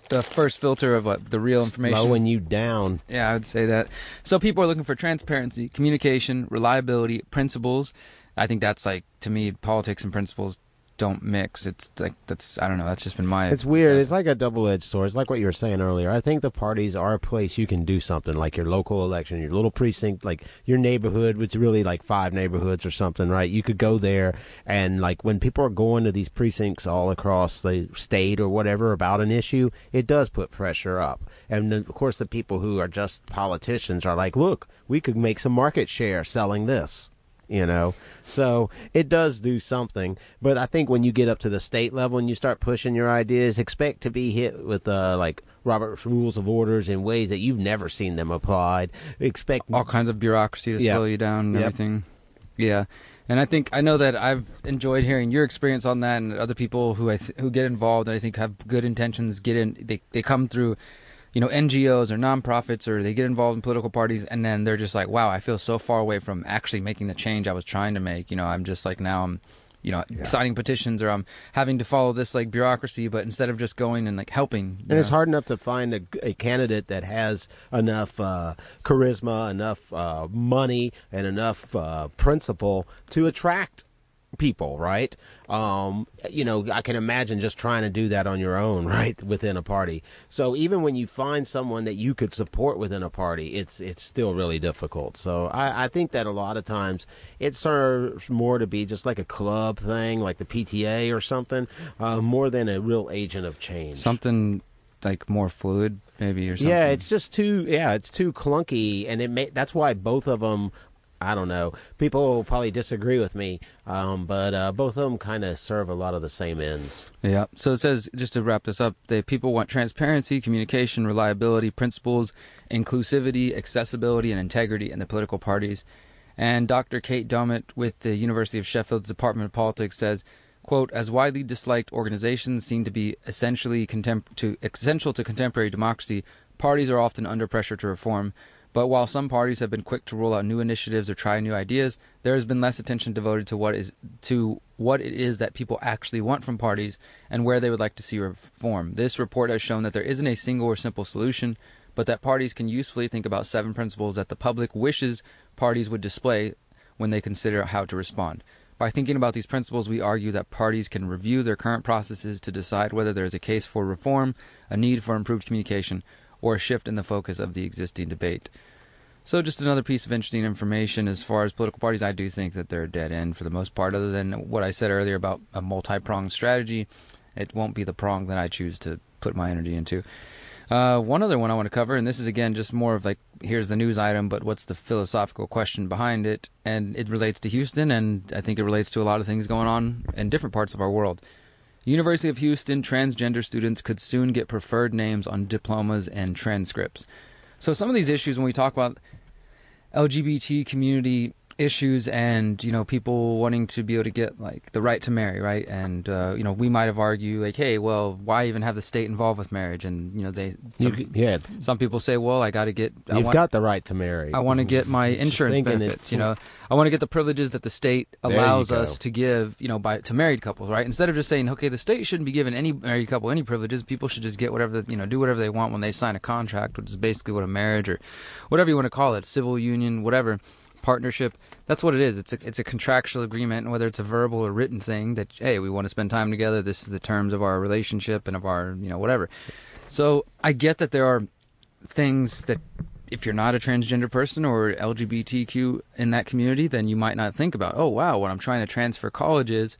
The first filter of what? The real information? Slowing you down. Yeah, I would say that. So people are looking for transparency, communication, reliability, principles. I think that's like, to me, politics and principles don't mix. It's like, that's, I don't know, that's just been my It's weird. It's like a double-edged sword. It's like what you were saying earlier. I think the parties are a place you can do something, like your local election, your little precinct, like your neighborhood, which is really like 5 neighborhoods or something, right? You could go there and, like, when people are going to these precincts all across the state or whatever about an issue, it does put pressure up. And of course the people who are just politicians are like, look, we could make some market share selling this. You know, so it does do something. But I think when you get up to the state level and you start pushing your ideas, expect to be hit with like Robert's Rules of Orders in ways that you've never seen them applied. Expect all kinds of bureaucracy to slow you down and everything. Yeah. And I know that I've enjoyed hearing your experience on that, and other people who who get involved and I think have good intentions they come through, you know, NGOs or nonprofits, or they get involved in political parties, and then they're just like, wow, I feel so far away from actually making the change I was trying to make. You know, I'm just like, now I'm, you know, signing petitions, or I'm having to follow this like bureaucracy, but instead of just going and like helping. And it's hard enough to find a candidate that has enough charisma, enough money, and enough principle to attract people, right? You know, I can imagine just trying to do that on your own, right, within a party. So even when you find someone that you could support within a party, it's still really difficult. So I think that a lot of times it serves more to be just like a club thing, like the PTA or something, more than a real agent of change. Something like more fluid, maybe, or something. Yeah, it's just too clunky, and that's why both of them, I don't know. People will probably disagree with me, but both of them kind of serve a lot of the same ends. Yeah. So it says, just to wrap this up, that people want transparency, communication, reliability, principles, inclusivity, accessibility, and integrity in the political parties. And Dr. Kate Dummett with the University of Sheffield's Department of Politics says, quote, as widely disliked organizations seem to be essential to contemporary democracy, parties are often under pressure to reform. But while some parties have been quick to roll out new initiatives or try new ideas, there has been less attention devoted to what it is that people actually want from parties and where they would like to see reform. This report has shown that there isn't a single or simple solution, but that parties can usefully think about 7 principles that the public wishes parties would display when they consider how to respond. By thinking about these principles, we argue that parties can review their current processes to decide whether there is a case for reform, a need for improved communication, or a shift in the focus of the existing debate. So just another piece of interesting information as far as political parties. I do think that they're a dead end for the most part, other than what I said earlier about a multi-pronged strategy. It won't be the prong that I choose to put my energy into. One other one I want to cover, and this is again just more of like, here's the news item, but what's the philosophical question behind it? And it relates to Houston, and I think it relates to a lot of things going on in different parts of our world. University of Houston transgender students could soon get preferred names on diplomas and transcripts. So some of these issues, when we talk about LGBT community issues and, you know, people wanting to be able to get like the right to marry, right? And, you know, we might have argued like, hey, well, why even have the state involved with marriage? And, you know, some people say, well, I got to get... You've got the right to marry. I want to get my insurance benefits, you know. I want to get the privileges that the state allows us to give, you know, to married couples, right? Instead of just saying, okay, the state shouldn't be giving any married couple any privileges. People should just get whatever, you know, do whatever they want when they sign a contract, which is basically what a marriage or whatever you want to call it, civil union, whatever, partnership. That's what it is. It's a contractual agreement, and whether it's a verbal or written thing that, hey, we want to spend time together. This is the terms of our relationship and of our, you know, whatever. So I get that there are things that, if you're not a transgender person or LGBTQ in that community, then you might not think about, oh, wow, when I'm trying to transfer colleges,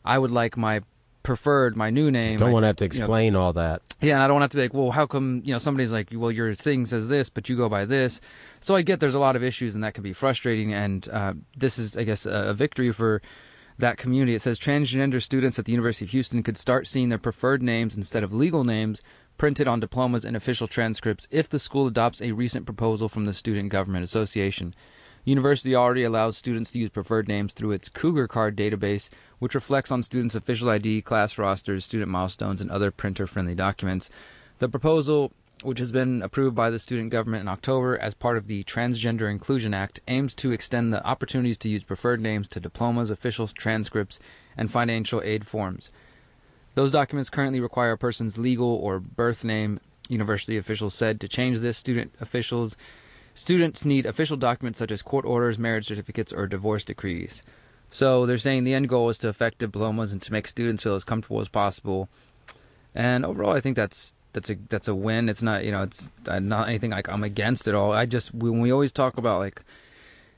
I would like my new name. Don't want to have to explain all that. Yeah, and I don't want to have to be like, well, how come, you know, somebody's like, well, your thing says this, but you go by this. So I get there's a lot of issues, and that can be frustrating, and this is, I guess, a victory for that community. It says transgender students at the University of Houston could start seeing their preferred names instead of legal names printed on diplomas and official transcripts if the school adopts a recent proposal from the Student Government Association. University already allows students to use preferred names through its Cougar Card database, which reflects on students' official ID, class rosters, student milestones, and other printer-friendly documents. The proposal, which has been approved by the student government in October as part of the Transgender Inclusion Act, aims to extend the opportunities to use preferred names to diplomas, official transcripts, and financial aid forms. Those documents currently require a person's legal or birth name, university officials said. To change this, students need official documents such as court orders, marriage certificates, or divorce decrees. So they're saying the end goal is to affect diplomas and to make students feel as comfortable as possible. And overall, I think that's a win. It's not, you know, it's not anything like I'm against it all. When we always talk about like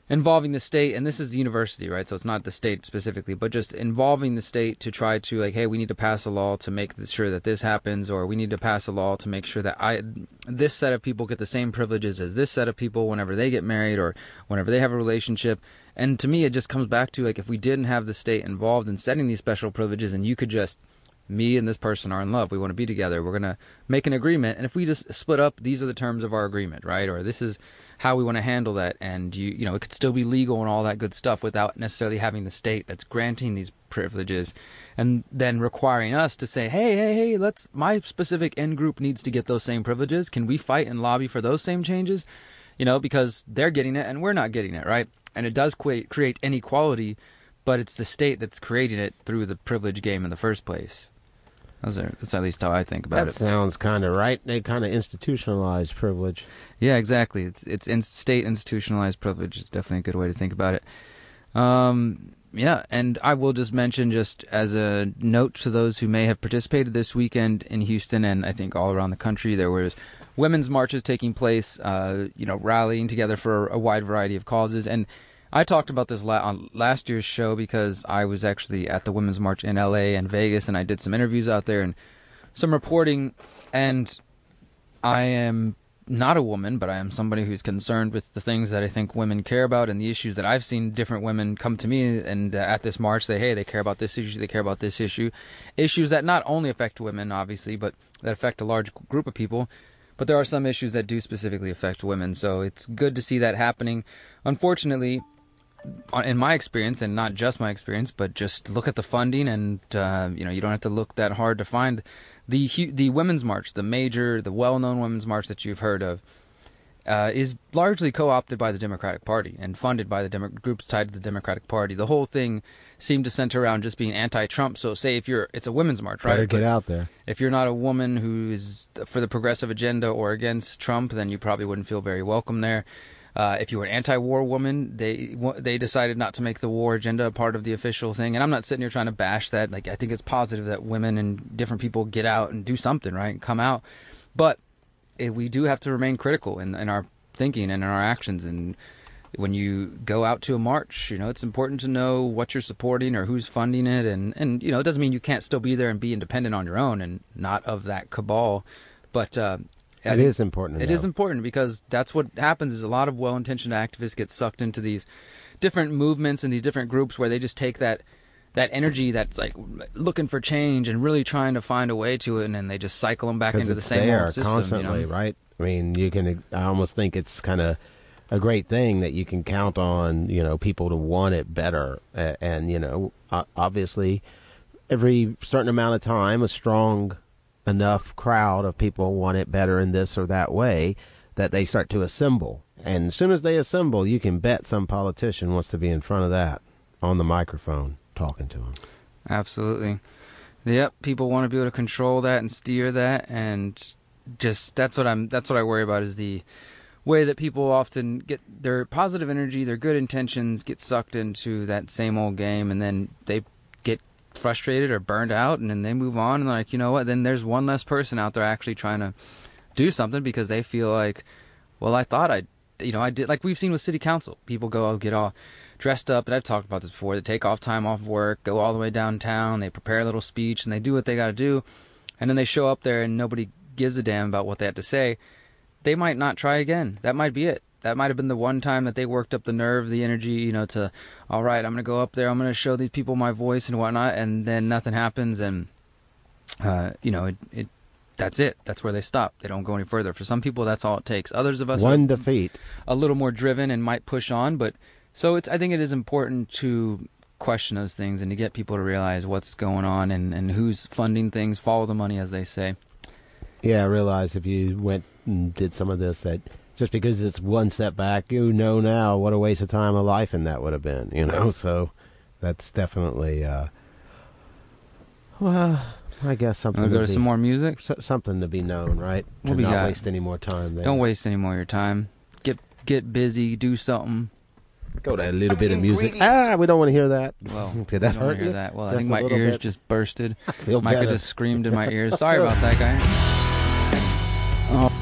involving the state, and this is the university, right? So it's not the state specifically, but just involving the state to try to like, hey, we need to pass a law to make sure that this happens, or we need to pass a law to make sure that this set of people get the same privileges as this set of people whenever they get married or whenever they have a relationship. And to me, it just comes back to like, if we didn't have the state involved in setting these special privileges, and you could just, me and this person are in love, we want to be together, we're going to make an agreement, and if we just split up, these are the terms of our agreement, right? Or this is how we want to handle that, and you know, it could still be legal and all that good stuff without necessarily having the state that's granting these privileges and then requiring us to say, hey, my specific end group needs to get those same privileges. Can we fight and lobby for those same changes? You know, because they're getting it and we're not getting it, right? And it does create inequality, but it's the state that's creating it through the privilege game in the first place. That's at least how I think about it. That sounds kind of right. They kind of institutionalized privilege. Yeah, exactly. It's state institutionalized privilege. It's definitely a good way to think about it. Yeah, and I will just mention, just as a note to those who may have participated this weekend in Houston and I think all around the country, there was women's marches taking place, rallying together for a wide variety of causes. And I talked about this on last year's show because I was actually at the Women's March in LA and Vegas, and I did some interviews out there and some reporting, and I am not a woman, but I am somebody who's concerned with the things that I think women care about and the issues that I've seen different women come to me and at this march say, hey, they care about this issue, they care about this issue. Issues that not only affect women, obviously, but that affect a large group of people. But there are some issues that do specifically affect women, so it's good to see that happening. Unfortunately, in my experience, and not just my experience, but just look at the funding, and you don't have to look that hard to find the women's march, the well-known women's march that you've heard of, is largely co-opted by the Democratic Party and funded by the groups tied to the Democratic Party. The whole thing seemed to center around just being anti-Trump. So say it's a women's march, right? Better get out there. If you're not a woman who is for the progressive agenda or against Trump, then you probably wouldn't feel very welcome there. If you were an anti-war woman, they decided not to make the war agenda a part of the official thing. And I'm not sitting here trying to bash that. Like, I think it's positive that women and different people get out and do something, right, and come out. But we do have to remain critical in our thinking and in our actions. And when you go out to a march, it's important to know what you're supporting or who's funding it. And it doesn't mean you can't still be there and be independent on your own and not of that cabal. But it is important. It is important because that's what happens is a lot of well-intentioned activists get sucked into these different movements and these different groups where they just take that energy that's like looking for change and really trying to find a way to it, and then they just cycle them back into the same old system. Constantly, right? I mean, I almost think it's kind of a great thing that you can count on, people to want it better. And, obviously, every certain amount of time, a strong enough crowd of people want it better in this or that way that they start to assemble. And as soon as they assemble, you can bet some politician wants to be in front of that on the microphone talking to them. Absolutely. Yep, people want to be able to control that and steer that, and just that's what I worry about is the way that people often get their positive energy, their good intentions get sucked into that same old game, and then they get frustrated or burned out, and then they move on, and they're like, you know what, then there's one less person out there actually trying to do something because they feel like, well, I thought I did, like we've seen with city council. People get all dressed up, and I've talked about this before, they take time off work, go all the way downtown, they prepare a little speech, and they do what they got to do, and then they show up there and nobody gives a damn about what they have to say. They might not try again. That might be it. That might have been the one time that they worked up the nerve, the energy, to, all right, I'm going to go up there, I'm going to show these people my voice and whatnot, and then nothing happens, and, that's it. That's where they stop. They don't go any further. For some people, that's all it takes. Others of us one defeat, a little more driven and might push on, but so I think it is important to question those things and to get people to realize what's going on and who's funding things, follow the money, as they say. Yeah, I realize if you went and did some of this, that just because it's one step back, now what a waste of time of life and that would have been, So that's definitely, I guess something. Wanna go to some more music? Something to be known, right? What to not waste any more time there. Don't waste any more of your time. Get busy, do something. Go to a little bit of music. We don't want to hear that. Well, did that hurt you? That. Well, I think my ears just bursted. Micah better. Just screamed in my ears. Sorry about that, guy. Oh.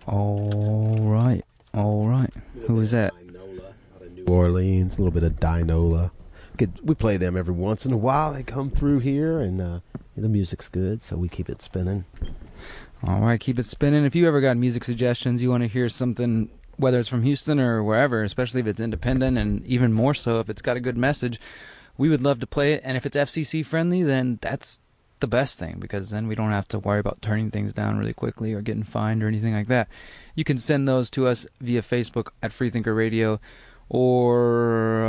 All right. Who was that? Dinola out of New Orleans, a little bit of Dinola. We play them every once in a while. They come through here, and the music's good, so we keep it spinning. All right, keep it spinning. If you ever got music suggestions, you want to hear something, whether it's from Houston or wherever, especially if it's independent, and even more so if it's got a good message, we would love to play it. And if it's FCC friendly, then that's the best thing, because then we don't have to worry about turning things down really quickly or getting fined or anything like that. You can send those to us via Facebook at Freethinker Radio, or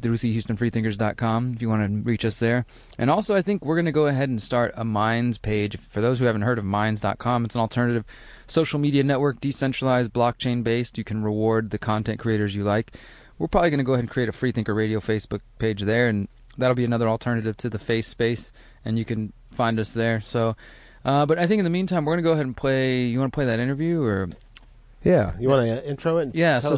through HoustonFreethinkers.com if you want to reach us there. And also, I think we're going to go ahead and start a Minds page. For those who haven't heard of Minds.com, it's an alternative social media network, decentralized, blockchain-based. You can reward the content creators you like. We're probably going to go ahead and create a Freethinker Radio Facebook page there, and that'll be another alternative to the face space, and you can find us there. So, but I think in the meantime, we're going to go ahead and play. You want to play that interview, or? Yeah, you want to intro it? Yeah, so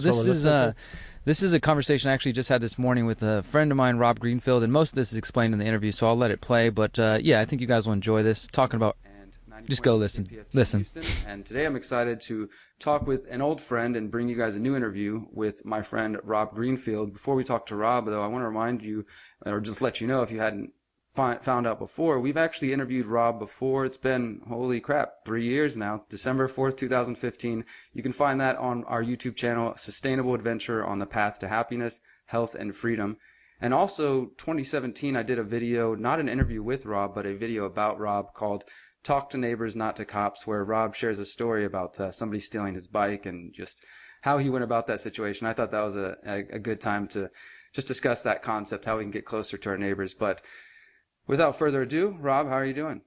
this is a conversation I actually just had this morning with a friend of mine, Rob Greenfield, and most of this is explained in the interview, so I'll let it play. But yeah, I think you guys will enjoy this. Talking about, just go listen. Listen. And today I'm excited to talk with an old friend and bring you guys a new interview with my friend Rob Greenfield. Before we talk to Rob, though, I want to remind you, or just let you know if you hadn't found out before, we've actually interviewed Rob before. It's been, holy crap, 3 years now, December 4th, 2015. You can find that on our YouTube channel, Sustainable Adventure on the Path to Happiness, Health, and Freedom. And also, 2017, I did a video, not an interview with Rob, but a video about Rob called Talk to Neighbors, Not to Cops, where Rob shares a story about somebody stealing his bike and just how he went about that situation. I thought that was a good time to just discuss that concept, how we can get closer to our neighbors. But without further ado, Rob, how are you doing?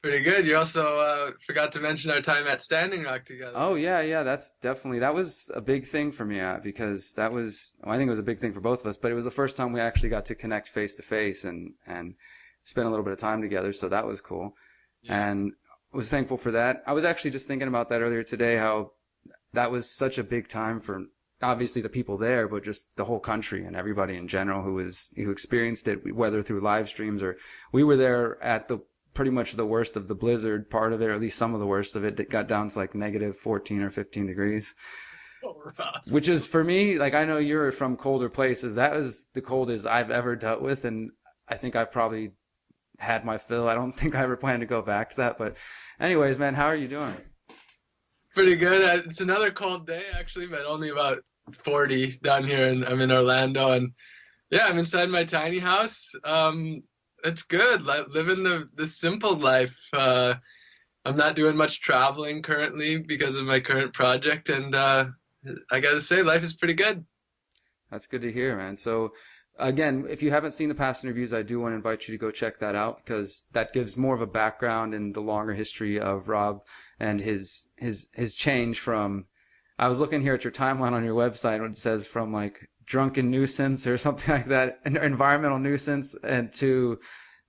Pretty good. You also forgot to mention our time at Standing Rock together. Oh, yeah. That was a big thing for me because I think it was a big thing for both of us, but it was the first time we actually got to connect face to face and spend a little bit of time together. So that was cool. Yeah. And I was thankful for that. I was actually just thinking about that earlier today, how that was such a big time for obviously the people there, but just the whole country and everybody in general who experienced it, whether through live streams or we were there at pretty much the worst of the blizzard part of it, or at least some of the worst of it. It got down to like negative 14 or 15 degrees, which is for me, like, I know you're from colder places. That was the coldest I've ever dealt with. And I think I've probably had my fill. I don't think I ever plan to go back to that, but anyways, man, how are you doing? Pretty good. It's another cold day, actually, but only about 40 down here, and I'm in Orlando, and yeah, I'm inside my tiny house. It's good, living the simple life. I'm not doing much traveling currently because of my current project, and I gotta say, life is pretty good. That's good to hear, man. So again, if you haven't seen the past interviews, I do want to invite you to go check that out, because that gives more of a background in the longer history of Rob and his change from, I was looking here at your timeline on your website, and it says from like drunken nuisance or something like that, an environmental nuisance, and to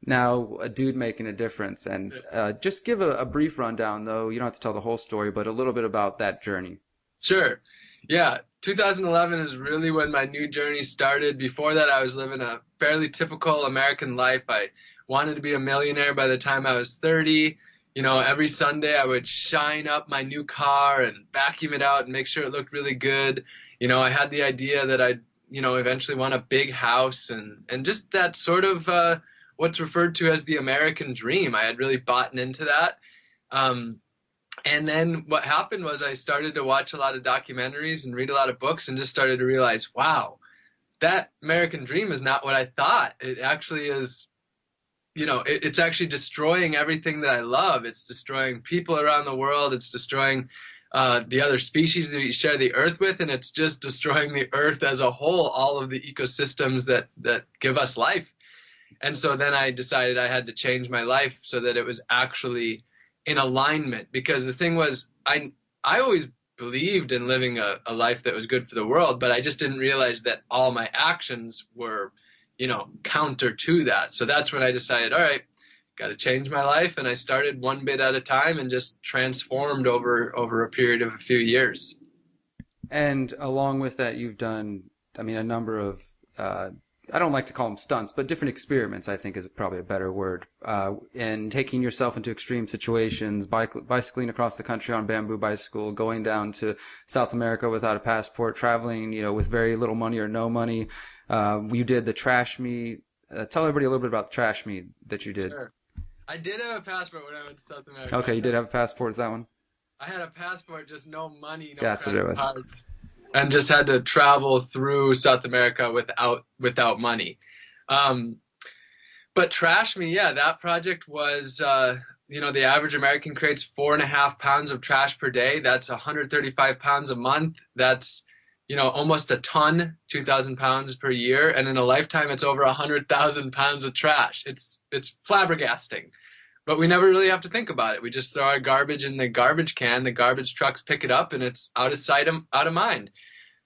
now a dude making a difference. And just give a brief rundown, though. You don't have to tell the whole story, but a little bit about that journey. Sure. Yeah, 2011 is really when my new journey started. Before that, I was living a fairly typical American life. I wanted to be a millionaire by the time I was 30. You know, every Sunday I would shine up my new car and vacuum it out and make sure it looked really good. You know, I had the idea that I'd, eventually want a big house and just that sort of what's referred to as the American dream. I had really bought into that. And then what happened was I started to watch a lot of documentaries and read a lot of books and just started to realize, wow, that American dream is not what I thought. It actually is, it's actually destroying everything that I love. It's destroying people around the world. It's destroying the other species that we share the earth with, and it's just destroying the earth as a whole, all of the ecosystems that give us life. And so then I decided I had to change my life so that it was actually in alignment, because the thing was, I always believed in living a life that was good for the world, but I just didn't realize that all my actions were, counter to that. So that's when I decided, all right, got to change my life. And I started one bit at a time and just transformed over a period of a few years. And along with that, you've done, a number of I don't like to call them stunts, but different experiments, I think is probably a better word, in taking yourself into extreme situations, bicycling across the country on a bamboo bicycle, going down to South America without a passport, traveling, with very little money or no money. You did the trash me. Tell everybody a little bit about the trash me that you did. Sure. I did have a passport when I went to South America. Okay, you did have a passport. Is that one? I had a passport, just no money, no That's what it credit was. cards, and just had to travel through South America without money. But Trash Me, yeah, that project was, the average American creates 4.5 pounds of trash per day. That's 135 pounds a month. That's, almost a ton, 2,000 pounds per year. And in a lifetime, it's over 100,000 pounds of trash. It's flabbergasting. But we never really have to think about it. We just throw our garbage in the garbage can. The garbage trucks pick it up, and it's out of sight, out of mind.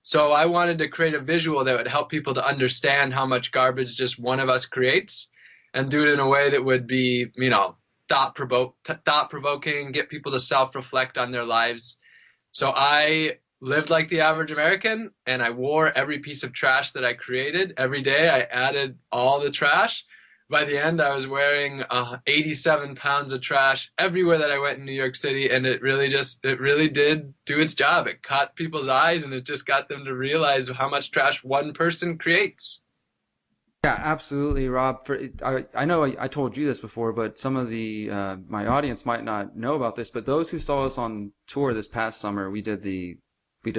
So I wanted to create a visual that would help people to understand how much garbage just one of us creates, and do it in a way that would be, thought-provoking, get people to self-reflect on their lives. So I lived like the average American, and I wore every piece of trash that I created. Every day I added all the trash. By the end, I was wearing 87 pounds of trash everywhere that I went in New York City, and it really did do its job. It caught people's eyes, and it just got them to realize how much trash one person creates. Yeah, absolutely, Rob. I know I told you this before, but some of the my audience might not know about this. But those who saw us on tour this past summer, we did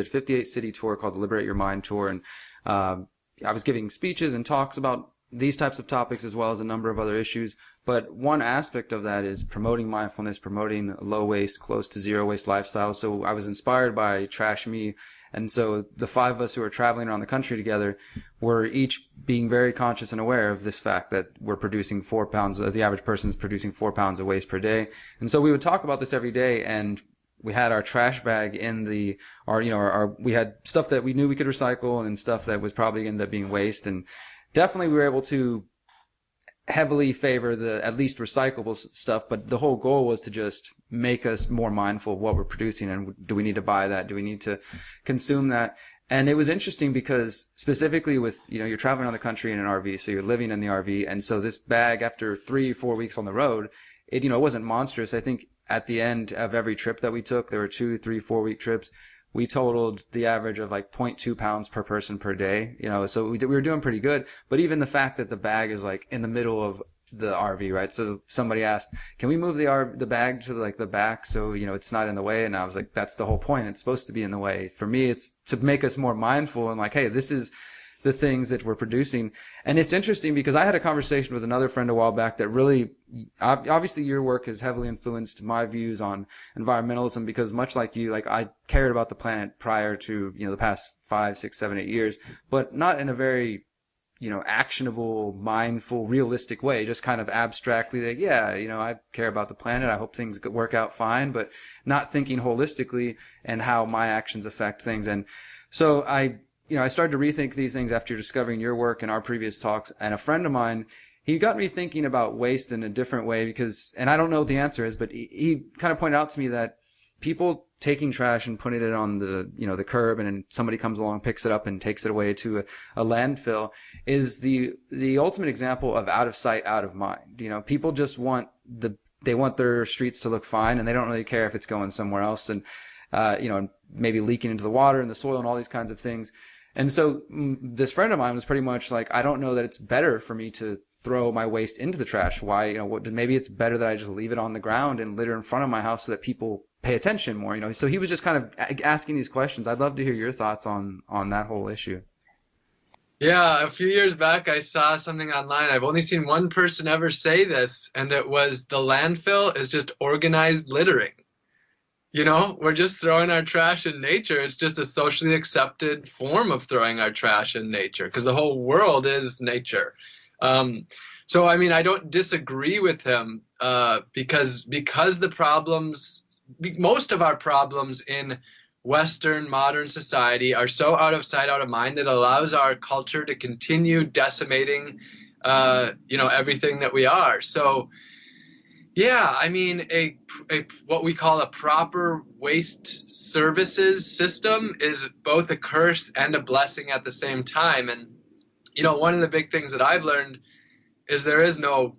58 city tour called the Liberate Your Mind tour, and I was giving speeches and talks about these types of topics as well as a number of other issues. But one aspect of that is promoting mindfulness, promoting low waste, close to zero waste lifestyle. So I was inspired by Trash Me. And so the five of us who are traveling around the country together were each being very conscious and aware of this fact that we're producing 4 pounds, the average person is producing 4 pounds of waste per day. And so we would talk about this every day, and we had our trash bag in we had stuff that we knew we could recycle and stuff that was probably going to end up being waste. And definitely we were able to heavily favor the at least recyclable stuff, but the whole goal was to just make us more mindful of what we're producing, and do we need to buy that? Do we need to consume that? And it was interesting because specifically with, you're traveling around the country in an RV, so you're living in the RV, and so this bag, after 3 or 4 weeks on the road, it wasn't monstrous. I think at the end of every trip that we took, there were 2, 3, 4 week trips, we totaled the average of like 0.2 pounds per person per day, so we were doing pretty good. But even the fact that the bag is like in the middle of the RV, right? So somebody asked, can we move the bag to like the back so, it's not in the way? And I was like, that's the whole point. It's supposed to be in the way. For me, it's to make us more mindful and like, hey, this is the things that we're producing. And it's interesting because I had a conversation with another friend a while back that really, obviously your work has heavily influenced my views on environmentalism, because much like you, like I cared about the planet prior to, the past 5, 6, 7, 8 years, but not in a very, actionable, mindful, realistic way, just kind of abstractly like, yeah, I care about the planet. I hope things could work out fine, but not thinking holistically and how my actions affect things. And so I started to rethink these things after discovering your work and our previous talks. And a friend of mine, he got me thinking about waste in a different way and I don't know what the answer is, but he kind of pointed out to me that people taking trash and putting it on the curb, and then somebody comes along, picks it up and takes it away to a landfill, is the ultimate example of out of sight, out of mind. People just want their streets to look fine, and they don't really care if it's going somewhere else, and maybe leaking into the water and the soil and all these kinds of things. And so this friend of mine was pretty much like, I don't know that it's better for me to throw my waste into the trash. Why? Maybe it's better that I just leave it on the ground and litter in front of my house so that people pay attention more. So he was just kind of asking these questions. I'd love to hear your thoughts on that whole issue. Yeah, a few years back, I saw something online. I've only seen one person ever say this, and it was the landfill is just organized littering. We're just throwing our trash in nature. It's just a socially accepted form of throwing our trash in nature, because the whole world is nature. So, I don't disagree with him, because most of our problems in Western modern society are so out of sight, out of mind, that allows our culture to continue decimating, everything that we are. So, yeah, what we call a proper waste services system is both a curse and a blessing at the same time. And one of the big things that I've learned is there is no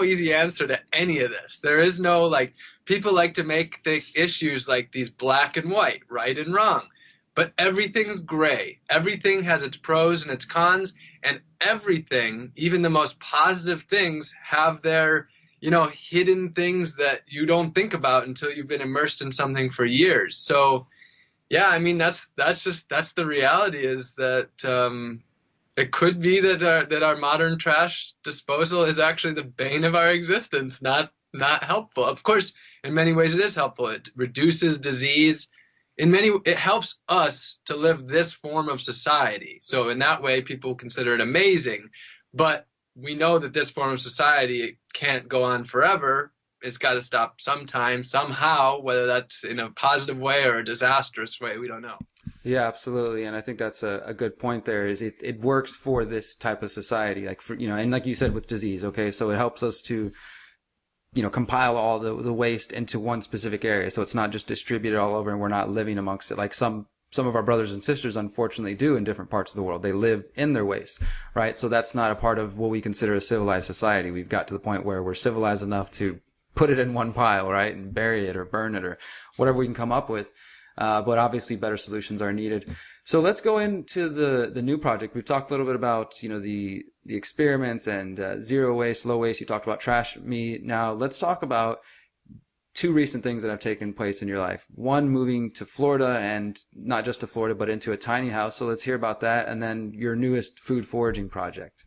easy answer to any of this. There is no, like, people like to make the issues like these black and white, right and wrong. But everything's gray. Everything has its pros and its cons, and everything, even the most positive things, have their, hidden things that you don't think about until you've been immersed in something for years. So, yeah, I mean, that's the reality, is that it could be that our modern trash disposal is actually the bane of our existence, not helpful. Of course, in many ways it is helpful. It reduces disease. It helps us to live this form of society. So in that way, people consider it amazing. But we know that this form of society can't go on forever. It's got to stop sometime, somehow, whether that's in a positive way or a disastrous way, we don't know. Yeah, absolutely. And I think that's a good point there, is it works for this type of society, like, for, and like you said with disease, okay, so it helps us to, compile all the waste into one specific area. So it's not just distributed all over and we're not living amongst it like some of our brothers and sisters unfortunately do in different parts of the world. They live in their waste, right? So that's not a part of what we consider a civilized society. We've got to the point where we're civilized enough to put it in one pile, right, and bury it or burn it or whatever we can come up with. But obviously better solutions are needed. So let's go into the new project. We've talked a little bit about, the experiments and zero waste, low waste. You talked about Trash Me. Now let's talk about two recent things that have taken place in your life. One, moving to Florida, and not just to Florida, but into a tiny house. So let's hear about that. And then your newest food foraging project.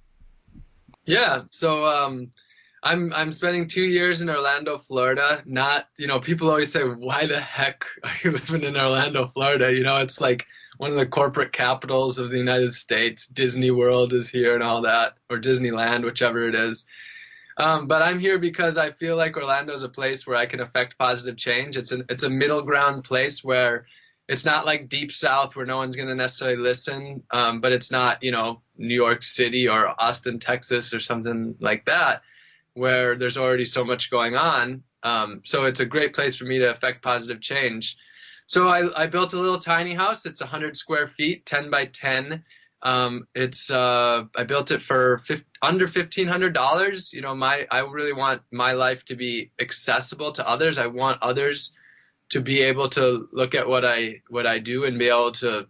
Yeah. So, I'm spending 2 years in Orlando, Florida. Not, people always say, why the heck are you living in Orlando, Florida? It's like one of the corporate capitals of the United States. Disney World is here and all that, or Disneyland, whichever it is. But I'm here because I feel like Orlando is a place where I can affect positive change. It's a middle ground place where it's not like Deep South where no one's going to necessarily listen, but it's not, New York City or Austin, Texas or something like that, where there's already so much going on. So it's a great place for me to affect positive change. So I built a little tiny house. It's 100 square feet, 10 by 10. I built it for under $1,500. I really want my life to be accessible to others. I want others to be able to look at what I do and be able to,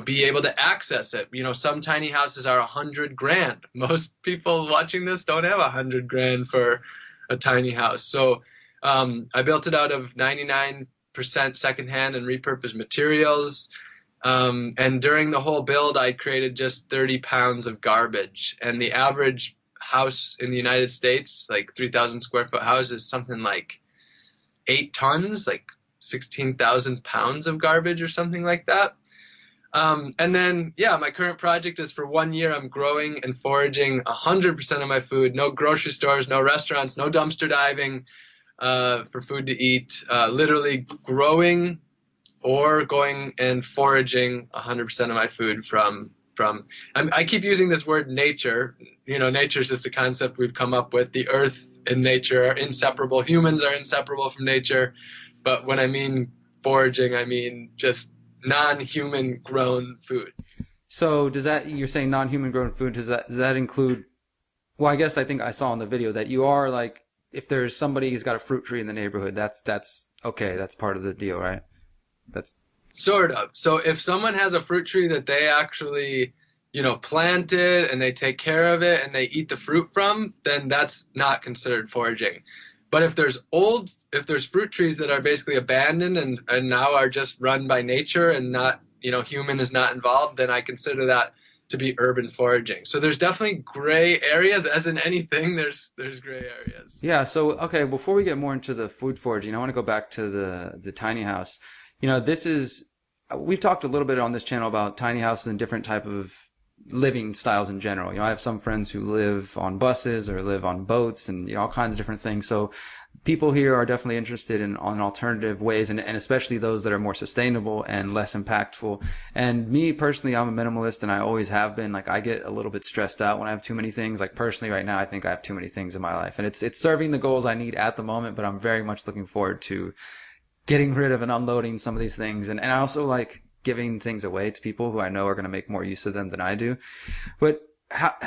be able to access it. Some tiny houses are $100,000. Most people watching this don't have $100,000 for a tiny house. So, I built it out of 99% secondhand and repurposed materials. And during the whole build, I created just 30 pounds of garbage. And the average house in the United States, like 3,000 square foot house, is something like 8 tons, like 16,000 pounds of garbage or something like that. And then, my current project is for 1 year. I'm growing and foraging 100% of my food. No grocery stores, no restaurants, no dumpster diving for food to eat. Literally growing or going and foraging 100% of my food from I keep using this word nature. Nature is just a concept we've come up with. The earth and nature are inseparable. Humans are inseparable from nature. But when I mean foraging, I mean just non-human grown food. So you're saying non-human grown food, does that include, well, I think I saw in the video that you are like, if there's somebody who's got a fruit tree in the neighborhood, that's okay. That's part of the deal, right? That's sort of. So if someone has a fruit tree that they actually, planted and they take care of it and they eat the fruit from, then that's not considered foraging. But if there's fruit trees that are basically abandoned and now are just run by nature and not, human is not involved, then I consider that to be urban foraging. So there's definitely gray areas, as in anything, there's gray areas. Yeah. So, okay, before we get more into the food foraging, I want to go back to the tiny house. We've talked a little bit on this channel about tiny houses and different type of living styles in general. I have some friends who live on buses or live on boats and, all kinds of different things. So people here are definitely interested in on alternative ways and especially those that are more sustainable and less impactful. And me personally, I'm a minimalist and I always have been. Like, I get a little bit stressed out when I have too many things. Like, personally right now, I think I have too many things in my life, and it's serving the goals I need at the moment, but I'm very much looking forward to getting rid of and unloading some of these things. And I also, like, giving things away to people who I know are going to make more use of them than I do. But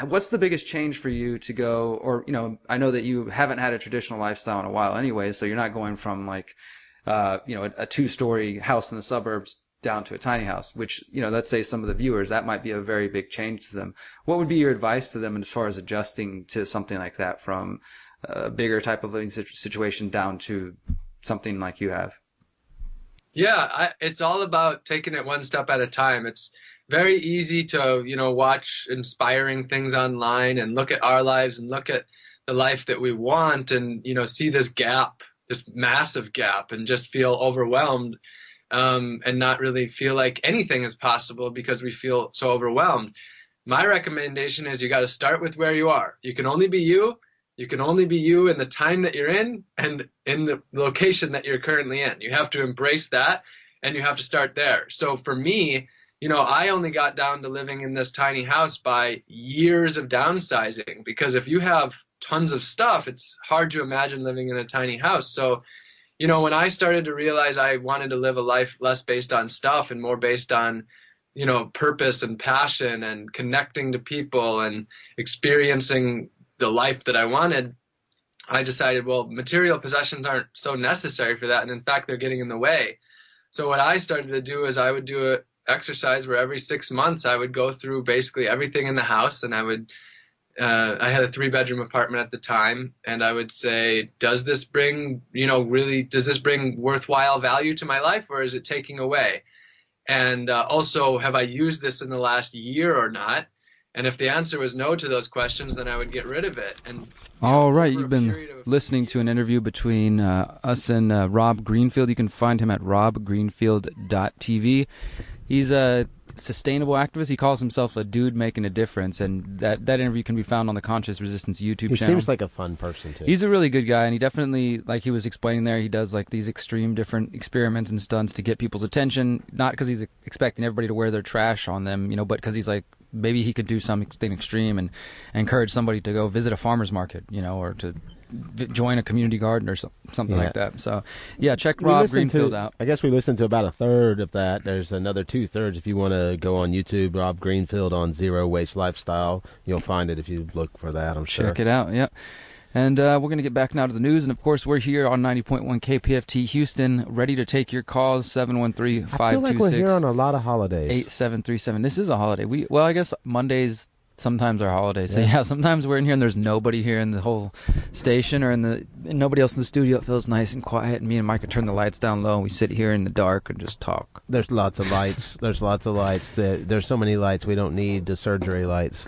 what's the biggest change for you to go, or, I know that you haven't had a traditional lifestyle in a while anyway, so you're not going from like, a 2-story house in the suburbs down to a tiny house, which, let's say some of the viewers, that might be a very big change to them. What would be your advice to them as far as adjusting to something like that, from a bigger type of living situation down to something like you have? Yeah, it's all about taking it one step at a time. It's very easy to, watch inspiring things online and look at our lives and look at the life that we want and, see this gap, this massive gap, and just feel overwhelmed, and not really feel like anything is possible because we feel so overwhelmed. My recommendation is you got to start with where you are. You can only be you. You can only be you in the time that you're in and in the location that you're currently in. You have to embrace that, and you have to start there. So for me, I only got down to living in this tiny house by years of downsizing, because if you have tons of stuff, it's hard to imagine living in a tiny house. So, when I started to realize I wanted to live a life less based on stuff and more based on, purpose and passion and connecting to people and experiencing the life that I wanted, I decided, well, material possessions aren't so necessary for that. And in fact, they're getting in the way. So what I started to do is I would do an exercise where every 6 months I would go through basically everything in the house, and I had a 3-bedroom apartment at the time, and I would say, does this bring worthwhile value to my life, or is it taking away? And also, have I used this in the last year or not? And if the answer was no to those questions, then I would get rid of it. And all right, you've been listening to an interview between us and Rob Greenfield. You can find him at robgreenfield.tv. He's a sustainable activist. He calls himself a dude making a difference, and that interview can be found on the Conscious Resistance YouTube channel. He seems like a fun person too. He's a really good guy, and he definitely, like he was explaining there, he does like these extreme different experiments and stunts to get people's attention, not because he's expecting everybody to wear their trash on them, but because he's like, maybe he could do something extreme and encourage somebody to go visit a farmer's market, or to join a community garden or something like that. So, yeah, check Rob Greenfield out. I guess we listened to about a third of that. There's another 2/3 if you want to go on YouTube. Rob Greenfield on Zero Waste Lifestyle. You'll find it if you look for that, I'm sure. Check it out, yeah. And we're going to get back now to the news. And, of course, we're here on 90.1 KPFT Houston, ready to take your calls, 713-526. I feel like we're here on a lot of holidays. 8737. This is a holiday. Well, I guess Mondays sometimes are holidays. So, yeah, sometimes we're in here and there's nobody here in the whole station or and nobody else in the studio. It feels nice and quiet. And me and Micah turn the lights down low and we sit here in the dark and just talk. There's lots of lights. There's so many lights. We don't need the surgery lights.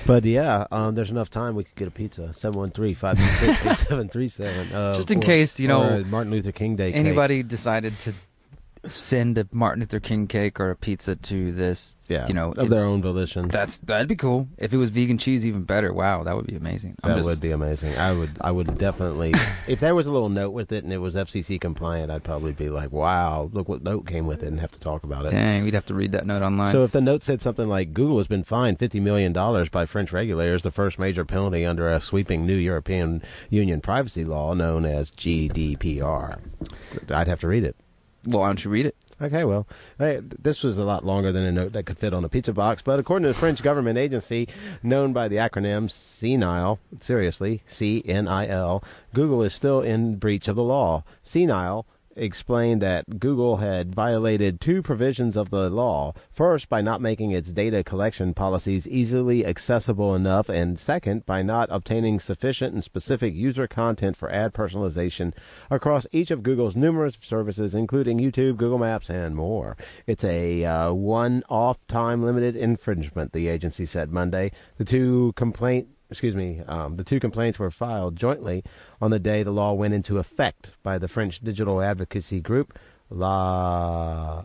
But, yeah, there's enough time. We could get a pizza. 713-526-8737. Just in case, Martin Luther King Day anybody decided to send a Martin Luther King cake or a pizza to this, of their own volition. That'd be cool. If it was vegan cheese, even better. Wow, that would be amazing. That would be amazing. I would definitely, if there was a little note with it and it was FCC compliant, I'd probably be like, wow, look what note came with it, and have to talk about it. Dang, we'd have to read that note online. So if the note said something like, Google has been fined $50 million by French regulators, the first major penalty under a sweeping new European Union privacy law known as GDPR, I'd have to read it. Well, why don't you read it? Okay, well, this was a lot longer than a note that could fit on a pizza box, but according to the French government agency known by the acronym CNIL, seriously, CNIL, Google is still in breach of the law. CNIL explained that Google had violated 2 provisions of the law. First, by not making its data collection policies easily accessible enough, and second, by not obtaining sufficient and specific user content for ad personalization across each of Google's numerous services, including YouTube, Google Maps, and more. It's a one-off time-limited infringement, the agency said Monday. The two complaints were filed jointly on the day the law went into effect by the French digital advocacy group I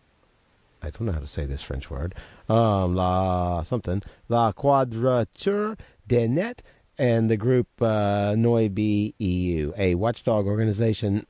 don't know how to say this French word, La Quadrature des Net, and the group Noibi EU, a watchdog organization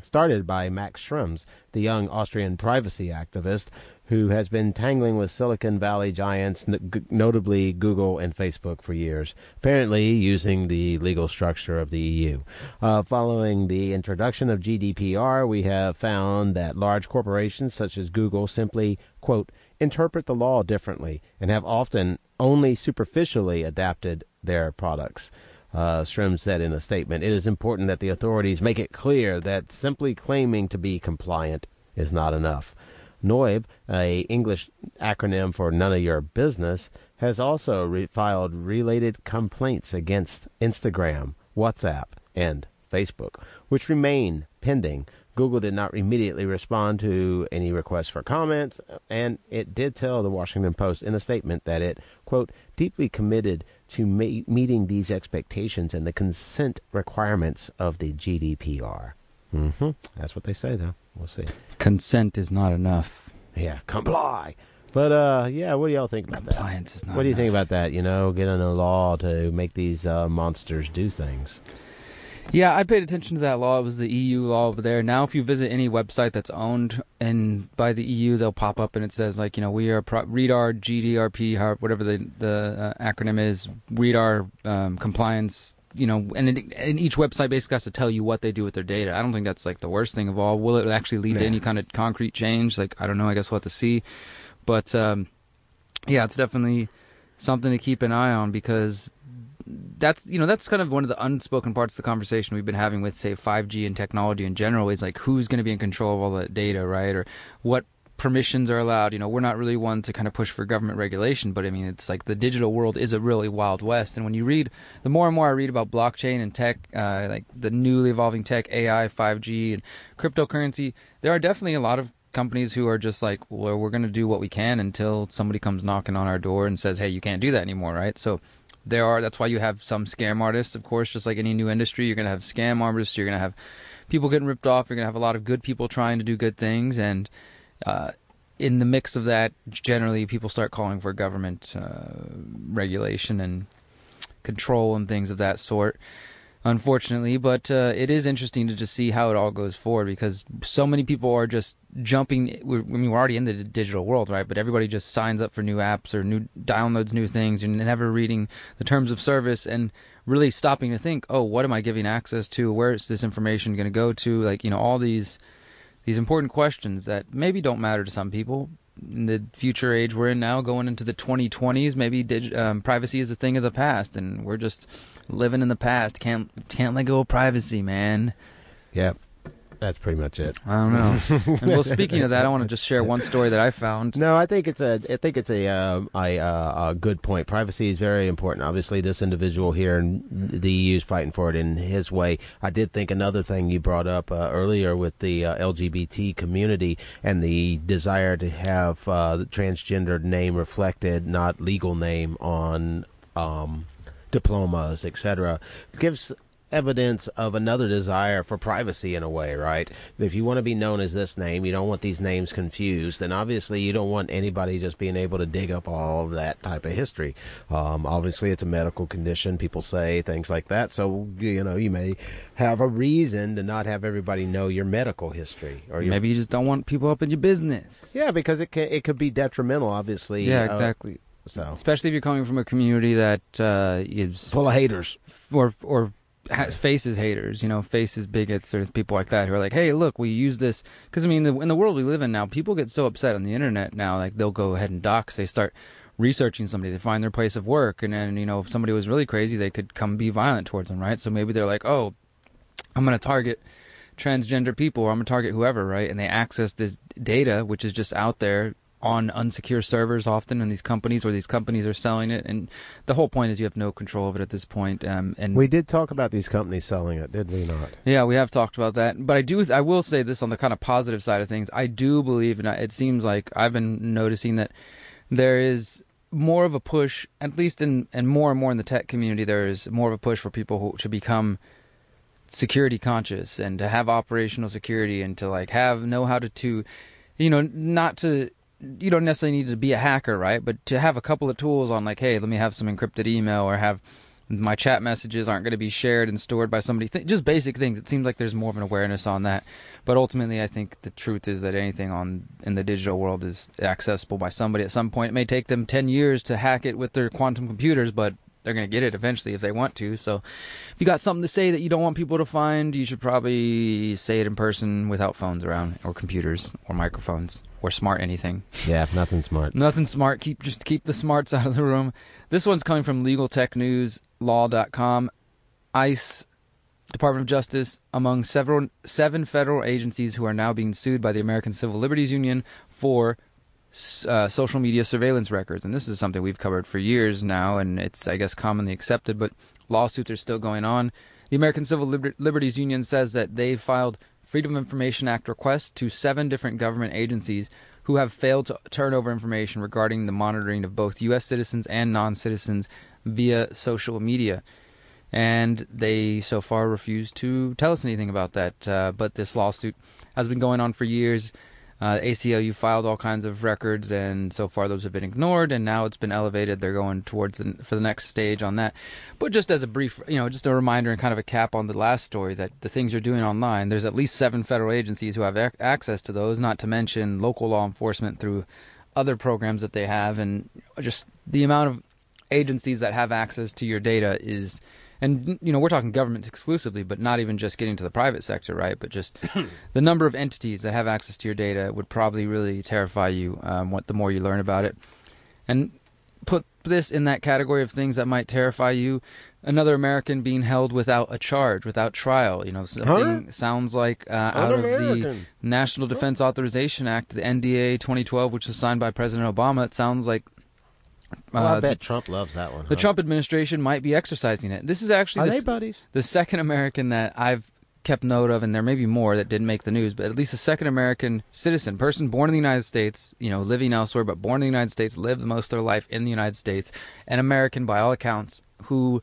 started by Max Schrems, the young Austrian privacy activist who has been tangling with Silicon Valley giants, notably Google and Facebook, for years, apparently using the legal structure of the EU. Following the introduction of GDPR, we have found that large corporations such as Google simply, quote, interpret the law differently and have often only superficially adapted their products. Schrems said in a statement, "It is important that the authorities make it clear that simply claiming to be compliant is not enough." NOIB, a English acronym for None of Your Business, has also filed related complaints against Instagram, WhatsApp, and Facebook, which remain pending. Google did not immediately respond to any requests for comments, and it did tell the Washington Post in a statement that it, quote, deeply committed to meeting these expectations and the consent requirements of the GDPR. That's what they say, though. We'll see. Consent is not enough. Yeah, comply. But, yeah, what do y'all think about Compliance that? is not What do you enough. think about that, getting a law to make these monsters do things? Yeah, I paid attention to that law. It was the EU law over there. Now, if you visit any website that's owned by the EU, they'll pop up and it says, like, we are read our GDRP, whatever the acronym is, read our compliance, and each website basically has to tell you what they do with their data. I don't think that's, like, the worst thing of all. Will it actually lead to any kind of concrete change? Like, I don't know. I guess we'll have to see. But, yeah, it's definitely something to keep an eye on because that's kind of one of the unspoken parts of the conversation we've been having with, say, 5G and technology in general is, like, who's going to be in control of all that data, right? Or what permissions are allowed. We're not really one to kind of push for government regulation, but I mean, it's like the digital world is a really wild west. And when you read, the more and more I read about blockchain and tech, like the newly evolving tech, AI, 5G, and cryptocurrency, there are definitely a lot of companies who are just like, well, we're going to do what we can until somebody comes knocking on our door and says, hey, you can't do that anymore, right? So that's why you have some scam artists, of course, just like any new industry. You're going to have scam artists, you're going to have people getting ripped off, you're going to have a lot of good people trying to do good things, and in the mix of that, generally people start calling for government regulation and control and things of that sort, unfortunately. But it is interesting to just see how it all goes forward because so many people are just jumping. We're already in the digital world, right? But everybody just signs up for new apps or downloads new things and never reading the terms of service and really stopping to think, oh, what am I giving access to? Where is this information going to go to? Like, all these important questions that maybe don't matter to some people. In the future age we're in now, going into the 2020s, maybe privacy is a thing of the past, and we're just living in the past. Can't let go of privacy, man. Yep. That's pretty much it. I don't know. And well, speaking of that, I want to just share one story that I found. No, I think it's a good point. Privacy is very important. Obviously, this individual here in the EU is fighting for it in his way. I did think another thing you brought up earlier with the LGBT community and the desire to have the transgendered name reflected, not legal name, on diplomas, etc. gives evidence of another desire for privacy in a way, right? If you want to be known as this name, you don't want these names confused, then obviously you don't want anybody just being able to dig up all of that type of history. Obviously it's a medical condition, people say things like that, so you may have a reason to not have everybody know your medical history, or maybe you just don't want people up in your business. Yeah, because it could be detrimental, obviously. Yeah, exactly. So especially if you're coming from a community that is full of haters or faces haters, faces bigots, or people like that who are like, hey, look, we use this. Because, I mean, in the world we live in now, people get so upset on the internet now, like they'll go ahead and dox. They start researching somebody. They find their place of work. And then, if somebody was really crazy, they could come be violent towards them, right? So maybe they're like, oh, I'm going to target transgender people, or I'm going to target whoever, right? And they access this data, which is just out there on unsecure servers often in these companies, where these companies are selling it, and the whole point is you have no control of it at this point. And we did talk about these companies selling it, did we not? Yeah, we have talked about that. But I will say this on the kind of positive side of things. I do believe, and it seems like I've been noticing that there is more of a push, at least and more and more in the tech community, there is more of a push for people to become security conscious and to have operational security and to know how to not to. You don't necessarily need to be a hacker, right? But to have a couple of tools on, like, hey, let me have some encrypted email, or have My chat messages aren't going to be shared and stored by somebody. Just basic things. It seems like there's more of an awareness on that. But ultimately, I think the truth is that anything in the digital world is accessible by somebody at some point. It may take them 10 years to hack it with their quantum computers, but they're going to get it eventually if they want to. So if you got something to say that you don't want people to find, you should probably say it in person without phones around, or computers, or microphones, or smart anything. Yeah, nothing smart. Nothing smart. Just keep the smarts out of the room. This one's coming from LegalTechNewsLaw.com. ICE, Department of Justice, among seven federal agencies who are now being sued by the American Civil Liberties Union for social media surveillance records. And this is something we've covered for years now, and it's, I guess, commonly accepted, but lawsuits are still going on. The American Civil Liberties Union says that they filed Freedom of Information Act requests to 7 different government agencies who have failed to turn over information regarding the monitoring of both U.S. citizens and non-citizens via social media. And they so far refuse to tell us anything about that. But this lawsuit has been going on for years. ACLU filed all kinds of records, and so far those have been ignored, and now it's been elevated. They're going towards for the next stage on that. But just as a brief, just a reminder and kind of a cap on the last story, that the things you're doing online, there's at least 7 federal agencies who have access to those, not to mention local law enforcement through other programs that they have, and just the amount of agencies that have access to your data is... And, we're talking government exclusively, but not even just getting to the private sector, right? But just the number of entities that have access to your data would probably really terrify you the more you learn about it. And put this in that category of things that might terrify you. Another American being held without a charge, without trial. Something sounds like out of the National Defense Authorization Act, the NDA 2012, which was signed by President Obama. It sounds like I bet Trump loves that one. The Trump administration might be exercising it. This is actually the second American that I've kept note of, and there may be more that didn't make the news, but at least the second American citizen, person born in the United States, living elsewhere, but born in the United States, lived most of their life in the United States, an American by all accounts, who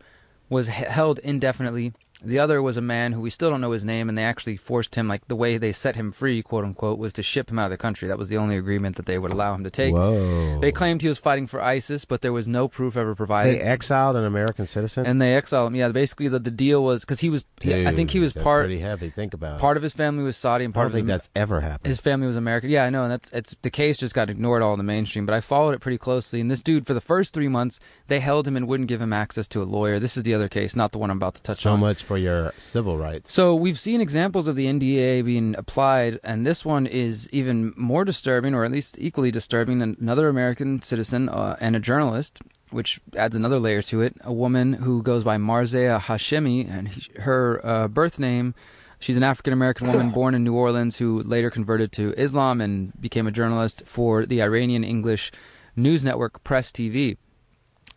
was held indefinitely. The other was a man who we still don't know his name, and they actually forced him, like the way they set him free, quote unquote, was to ship him out of the country. That was the only agreement that they would allow him to take. Whoa. They claimed he was fighting for ISIS, but there was no proof ever provided. They exiled an American citizen? And they exiled him. Yeah, basically the deal was, because I think he was that's part... pretty heavy. Think about it. Part of his family was Saudi, and I don't think that's ever happened. His family was American. Yeah, I know, and the case just got ignored all in the mainstream, but I followed it pretty closely, and this dude, for the first 3 months, they held him and wouldn't give him access to a lawyer. This is the other case, not the one I'm about to touch on. So much for your civil rights. So we've seen examples of the NDA being applied, and this one is even more disturbing, or at least equally disturbing. Another American citizen and a journalist, which adds another layer to it, a woman who goes by Marzia Hashemi, and her birth name, she's an African-American woman born in New Orleans who later converted to Islam and became a journalist for the Iranian English news network Press TV.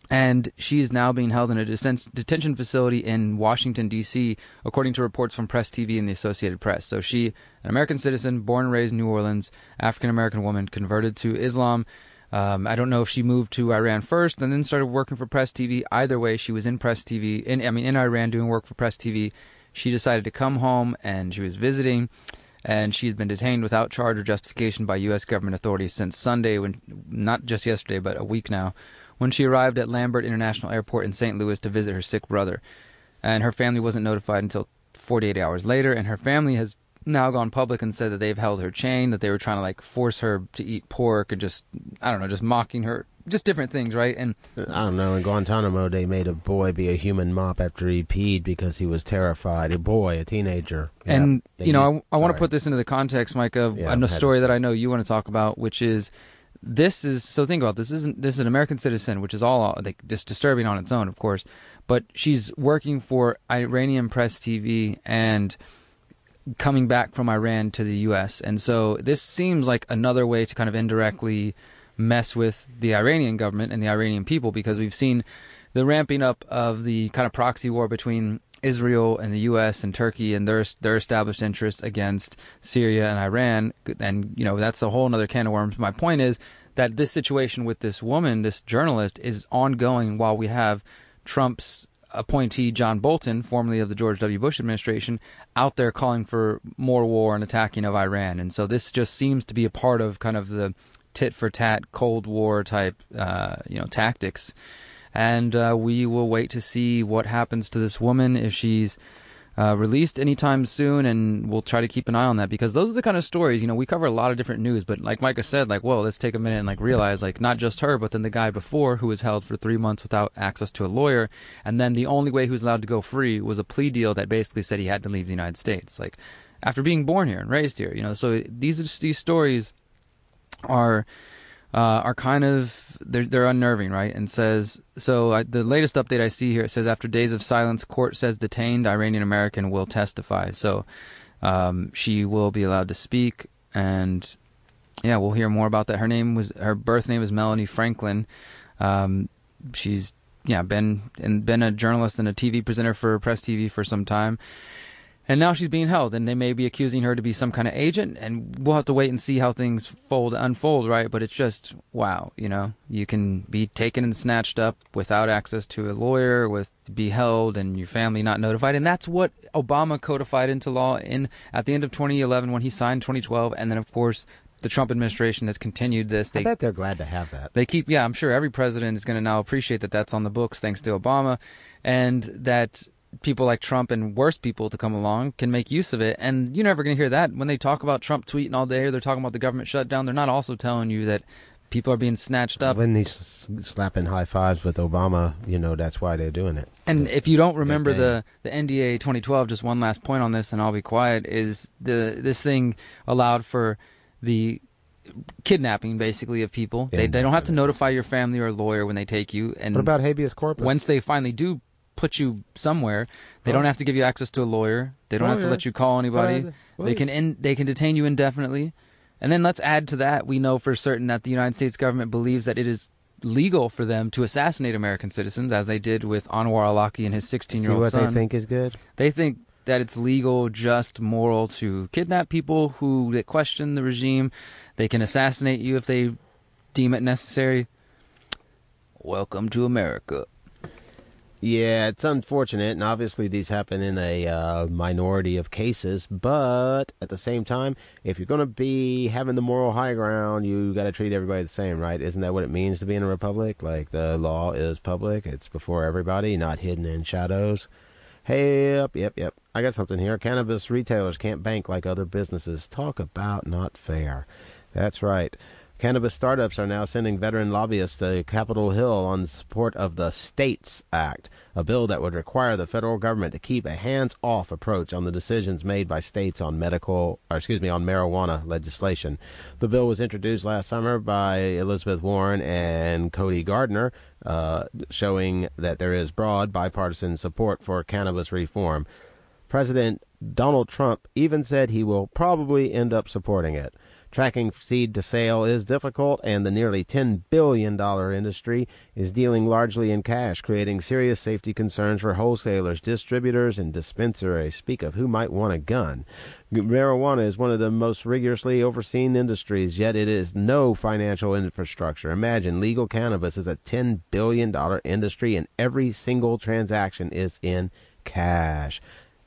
And she is now being held in a detention facility in Washington, D.C., according to reports from Press TV and the Associated Press. So she, an American citizen, born and raised in New Orleans, African-American woman, converted to Islam. I don't know if she moved to Iran first and then started working for Press TV. Either way, she was in Press TV, in Iran doing work for Press TV. She decided to come home, and she was visiting, and she had been detained without charge or justification by U.S. government authorities since Sunday, not just yesterday, but a week now, when she arrived at Lambert International Airport in St. Louis to visit her sick brother. And her family wasn't notified until 48 hours later, and her family has now gone public and said that they've held her chained, that they were trying to force her to eat pork and just mocking her, just different things, right? And I don't know, in Guantanamo they made a boy be a human mop after he peed because he was terrified. A teenager. And, I want to put this into the context, Micah, of a story that I know you want to talk about, which is, think about this. This is an American citizen, which is all just disturbing on its own, of course. But she's working for Iranian Press TV and coming back from Iran to the U.S. And so this seems like another way to kind of indirectly mess with the Iranian government and the Iranian people, because we've seen the ramping up of the kind of proxy war between Israel and the U.S. and Turkey and their established interests against Syria and Iran. And, that's a whole other can of worms. My point is that this situation with this woman, this journalist, is ongoing while we have Trump's appointee, John Bolton, formerly of the George W. Bush administration, out there calling for more war and attacking of Iran. And so this just seems to be a part of kind of the tit-for-tat, Cold War type, tactics. And we will wait to see what happens to this woman, if she's released anytime soon, and we'll try to keep an eye on that, because those are the kind of stories, we cover a lot of different news, but like Micah said, whoa, let's take a minute and realize, not just her, but then the guy before, who was held for 3 months without access to a lawyer, and then the only way he was allowed to go free was a plea deal that basically said he had to leave the United States, after being born here and raised here, so these stories are kind of, they're unnerving, right? And says, the latest update I see here, it says, after days of silence, court says detained Iranian American will testify. So she will be allowed to speak, and yeah, we'll hear more about that. Her birth name is Melanie Franklin. She's been a journalist and a TV presenter for Press TV for some time. And now she's being held, and they may be accusing her to be some kind of agent, and we'll have to wait and see how things unfold, right? But it's just, wow, you can be taken and snatched up without access to a lawyer, be held, and your family not notified. And that's what Obama codified into law at the end of 2011 when he signed 2012, and then, of course, the Trump administration has continued this. I bet they're glad to have that. I'm sure every president is going to now appreciate that that's on the books thanks to Obama, and that people like Trump and worse people to come along can make use of it. And you're never going to hear that when they talk about Trump tweeting all day, or they're talking about the government shutdown. They're not also telling you that people are being snatched up. When he's slapping high fives with Obama, that's why they're doing it. And if you don't remember the NDA 2012, just one last point on this, and I'll be quiet, is this thing allowed for the kidnapping, basically, of people. They don't have to notify your family or lawyer when they take you. And what about habeas corpus? Once they finally do put you somewhere, they don't have to give you access to a lawyer. They don't have to let you call anybody. They can detain you indefinitely. And then let's add to that, we know for certain that the United States government believes that it is legal for them to assassinate American citizens, as they did with Anwar al-Awlaki and his 16-year-old son. See what they think is good? They think that it's legal, just, moral to kidnap people that question the regime. They can assassinate you if they deem it necessary. Welcome to America. Yeah, it's unfortunate, and obviously these happen in a minority of cases, but at the same time, if you're going to be having the moral high ground, you got to treat everybody the same, right? Isn't that what it means to be in a republic? The law is public, it's before everybody, not hidden in shadows. Hey, yep. I got something here. Cannabis retailers can't bank like other businesses. Talk about not fair. That's right. Cannabis startups are now sending veteran lobbyists to Capitol Hill on support of the STATES Act, a bill that would require the federal government to keep a hands-off approach on the decisions made by states on marijuana legislation. The bill was introduced last summer by Elizabeth Warren and Cody Gardner, showing that there is broad bipartisan support for cannabis reform. President Donald Trump even said he will probably end up supporting it. Tracking seed to sale is difficult, and the nearly $10 billion industry is dealing largely in cash, creating serious safety concerns for wholesalers, distributors, and dispensaries. Speak of who might want a gun. Marijuana is one of the most rigorously overseen industries, yet it is no financial infrastructure. Imagine legal cannabis is a $10 billion industry, and every single transaction is in cash.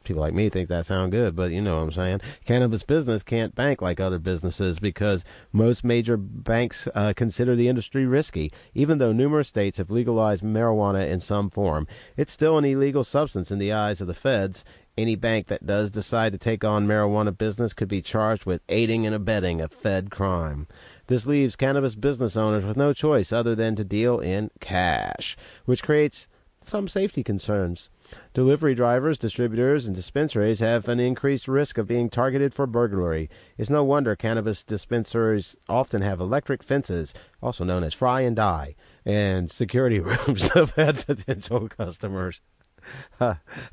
People like me think that sounds good, but you know what I'm saying. Cannabis business can't bank like other businesses because most major banks consider the industry risky. Even though numerous states have legalized marijuana in some form, it's still an illegal substance in the eyes of the feds. Any bank that does decide to take on marijuana business could be charged with aiding and abetting a Fed crime. This leaves cannabis business owners with no choice other than to deal in cash, which creates some safety concerns. Delivery drivers, distributors, and dispensaries have an increased risk of being targeted for burglary. It's no wonder cannabis dispensaries often have electric fences, also known as fry and die, and security rooms to vet potential customers.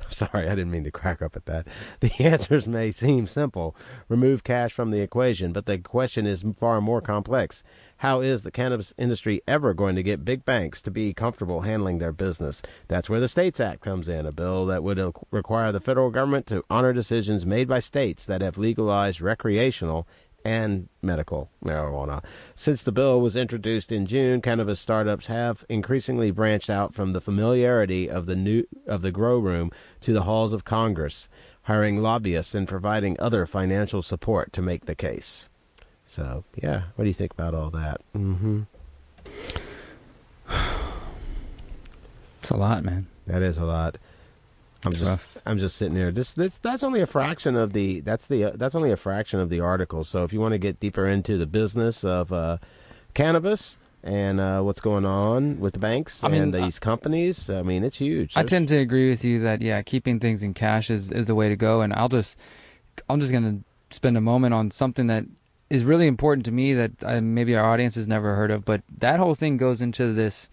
Sorry, I didn't mean to crack up at that. The answers may seem simple. Remove cash from the equation, but the question is far more complex. How is the cannabis industry ever going to get big banks to be comfortable handling their business? That's where the STATES Act comes in, a bill that would require the federal government to honor decisions made by states that have legalized recreational and medical marijuana. Since the bill was introduced in June, cannabis startups have increasingly branched out from the familiarity of the grow room to the halls of Congress, hiring lobbyists and providing other financial support to make the case. So, yeah, what do you think about all that? It's a lot, man. That is a lot. I'm just sitting there. That's only a fraction of the that's only a fraction of the article. So if you want to get deeper into the business of cannabis and what's going on with the banks and these companies, I mean, it's huge. I tend to agree with you that keeping things in cash is the way to go. And I'm just going to spend a moment on something that is really important to me that maybe our audience has never heard of. But that whole thing goes into this,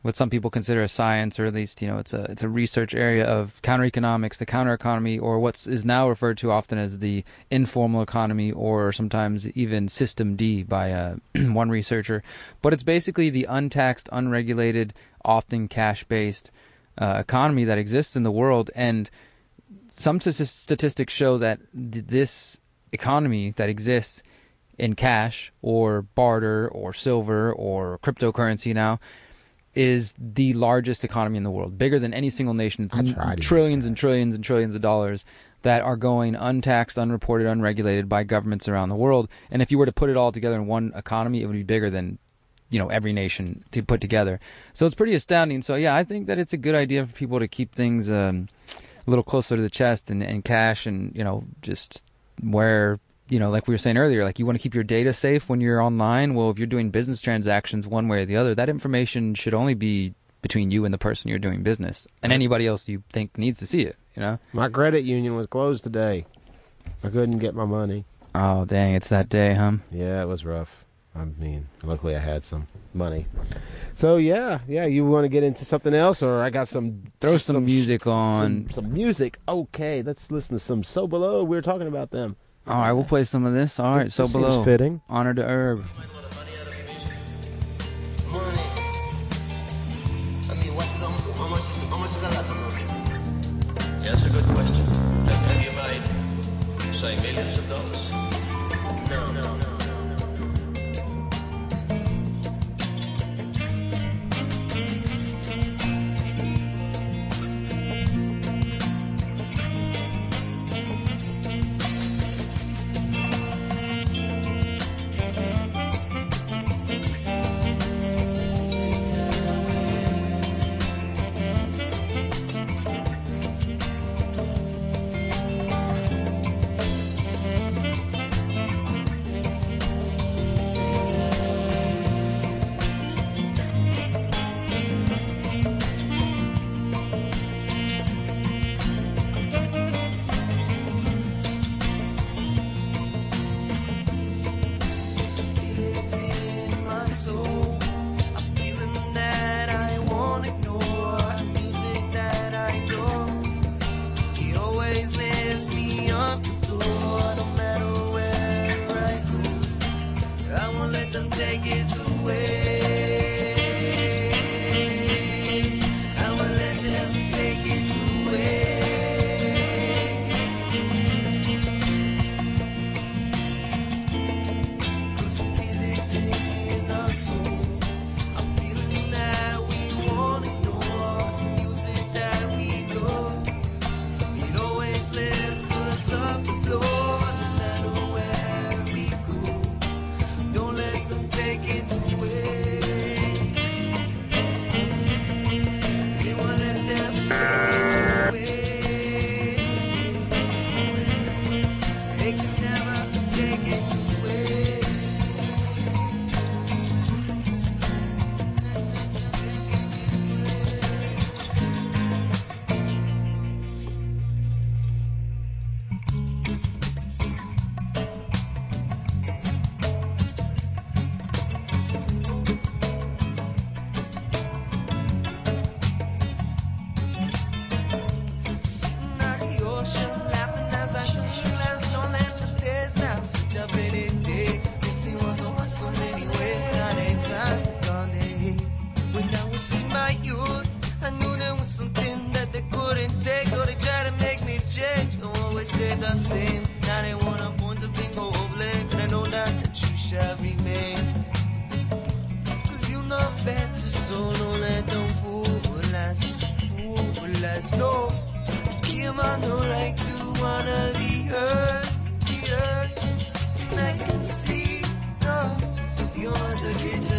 what some people consider a science, or at least, it's a research area of counter-economics, the counter-economy, or what is now referred to often as the informal economy, or sometimes even System D by one researcher. But it's basically the untaxed, unregulated, often cash-based economy that exists in the world. And some statistics show that this economy that exists in cash or barter or silver or cryptocurrency now is the largest economy in the world, bigger than any single nation. It's trillions and trillions and trillions of dollars that are going untaxed, unreported, unregulated by governments around the world. And if you were to put it all together in one economy, it would be bigger than every nation to put together. So it's pretty astounding. So yeah, I think that it's a good idea for people to keep things a little closer to the chest and cash, and just where like we were saying earlier, like you want to keep your data safe when you're online. Well, if you're doing business transactions one way or the other, that information should only be between you and the person you're doing business, and anybody else you think needs to see it. My credit union was closed today. I couldn't get my money. Oh dang, it's that day, huh? Yeah, it was rough. I mean, luckily I had some money. So yeah, you want to get into something else, or I got some music on. Some music. Okay, let's listen to some So Below. We were talking about them. All right, we'll play some of this. All right, So Below. Seems fitting. Honor to Herb. Yeah, that's a good question. Have you made, say, millions of dollars? No.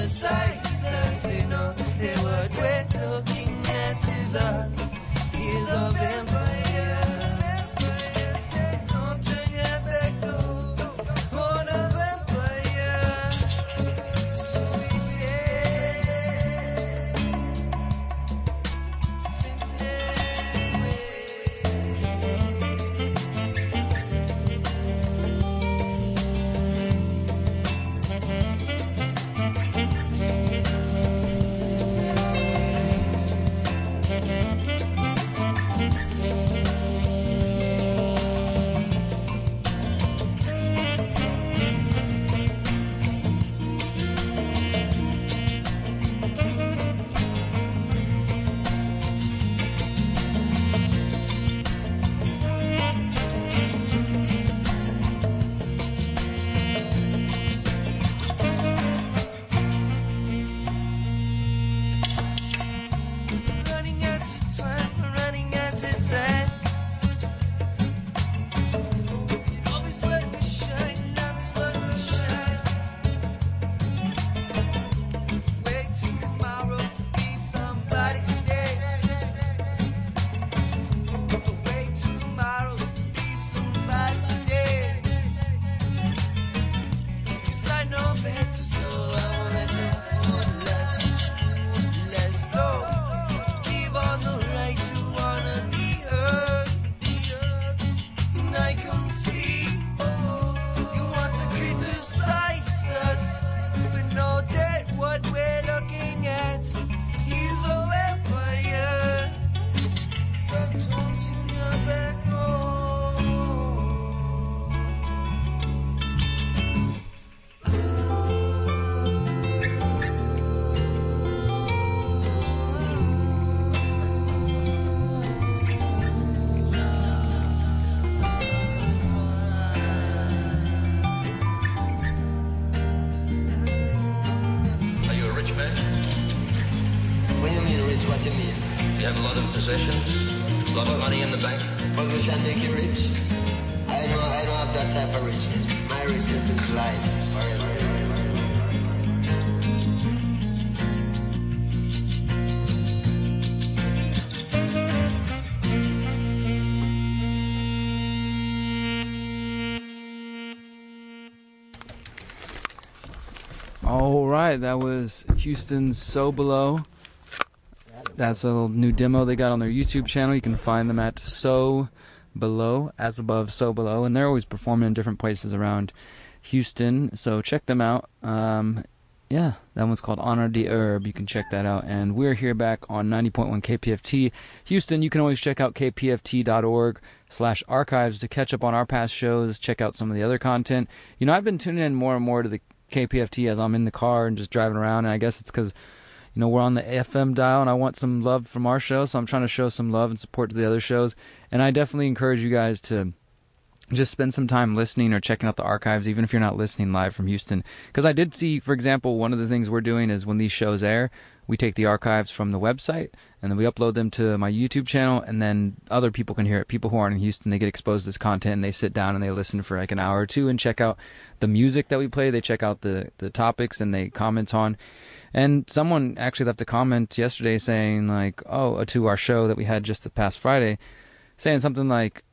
Sight, you know, they were looking at He's a vampire. Said, don't turn your back, no, on a vampire. So he said, running out of time, running out of time. Love is what we shine, love is what we shine. Wait tomorrow to be somebody today. Wait tomorrow to be somebody today. 'Cause I know better, so I wanna live for less slow. Give on the right to honor the earth. And I can see you want to criticize us, but know that what we're looking at is a vampire. Sometimes you never back home. Are you a rich man? When you mean rich, what you mean? You have a lot of possessions? A lot of money in the bank? Position make you rich? I don't have that type of richness. My richness is life. All right, that was Houston's So Below. That's a little new demo they got on their YouTube channel. You can find them at So Below, as above, so below, and they're always performing in different places around Houston. So check them out. Yeah, that one's called Honor the Herb. You can check that out. And we're here back on 90.1 KPFT Houston. You can always check out kpft.org/archives to catch up on our past shows, check out some of the other content. You know, I've been tuning in more and more to the KPFT as I'm in the car and just driving around, and I guess it's because, you know, we're on the FM dial and I want some love from our show, so I'm trying to show some love and support to the other shows. And I definitely encourage you guys to just spend some time listening or checking out the archives, even if you're not listening live from Houston. Because I did see, for example, one of the things we're doing is when these shows air, we take the archives from the website and then we upload them to my YouTube channel, and then other people can hear it. People who aren't in Houston, they get exposed to this content and they sit down and they listen for like an hour or two and check out the music that we play. They check out the topics and they comment on. And someone actually left a comment yesterday saying like, to our show that we had just the past Friday, saying something like,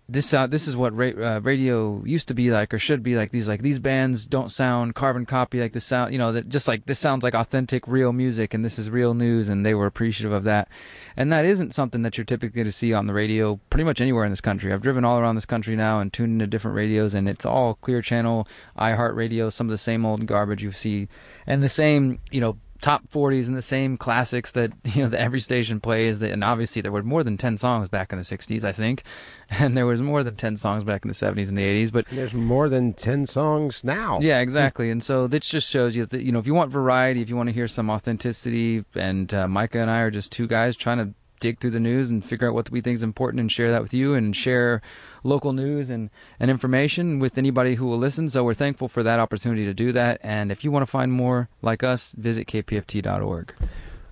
this is what radio used to be like, or should be like. These bands don't sound carbon copy like this sound, you know, that just like this sounds like authentic real music and this is real news, and they were appreciative of that. And that isn't something that you're typically going to see on the radio pretty much anywhere in this country. I've driven all around this country now and tuned into different radios, and it's all Clear Channel, iHeartRadio, some of the same old garbage you see, and the same, you know, top 40s and the same classics that, you know, that every station plays. And obviously there were more than 10 songs back in the 60s, I think, and there was more than 10 songs back in the 70s and the 80s, but there's more than 10 songs now. Yeah, exactly. And so this just shows you that, you know, if you want variety, if you want to hear some authenticity, and Micah and I are just two guys trying to dig through the news and figure out what we think is important and share that with you, and share local news and information with anybody who will listen. So we're thankful for that opportunity to do that. And if you want to find more like us, visit kpft.org.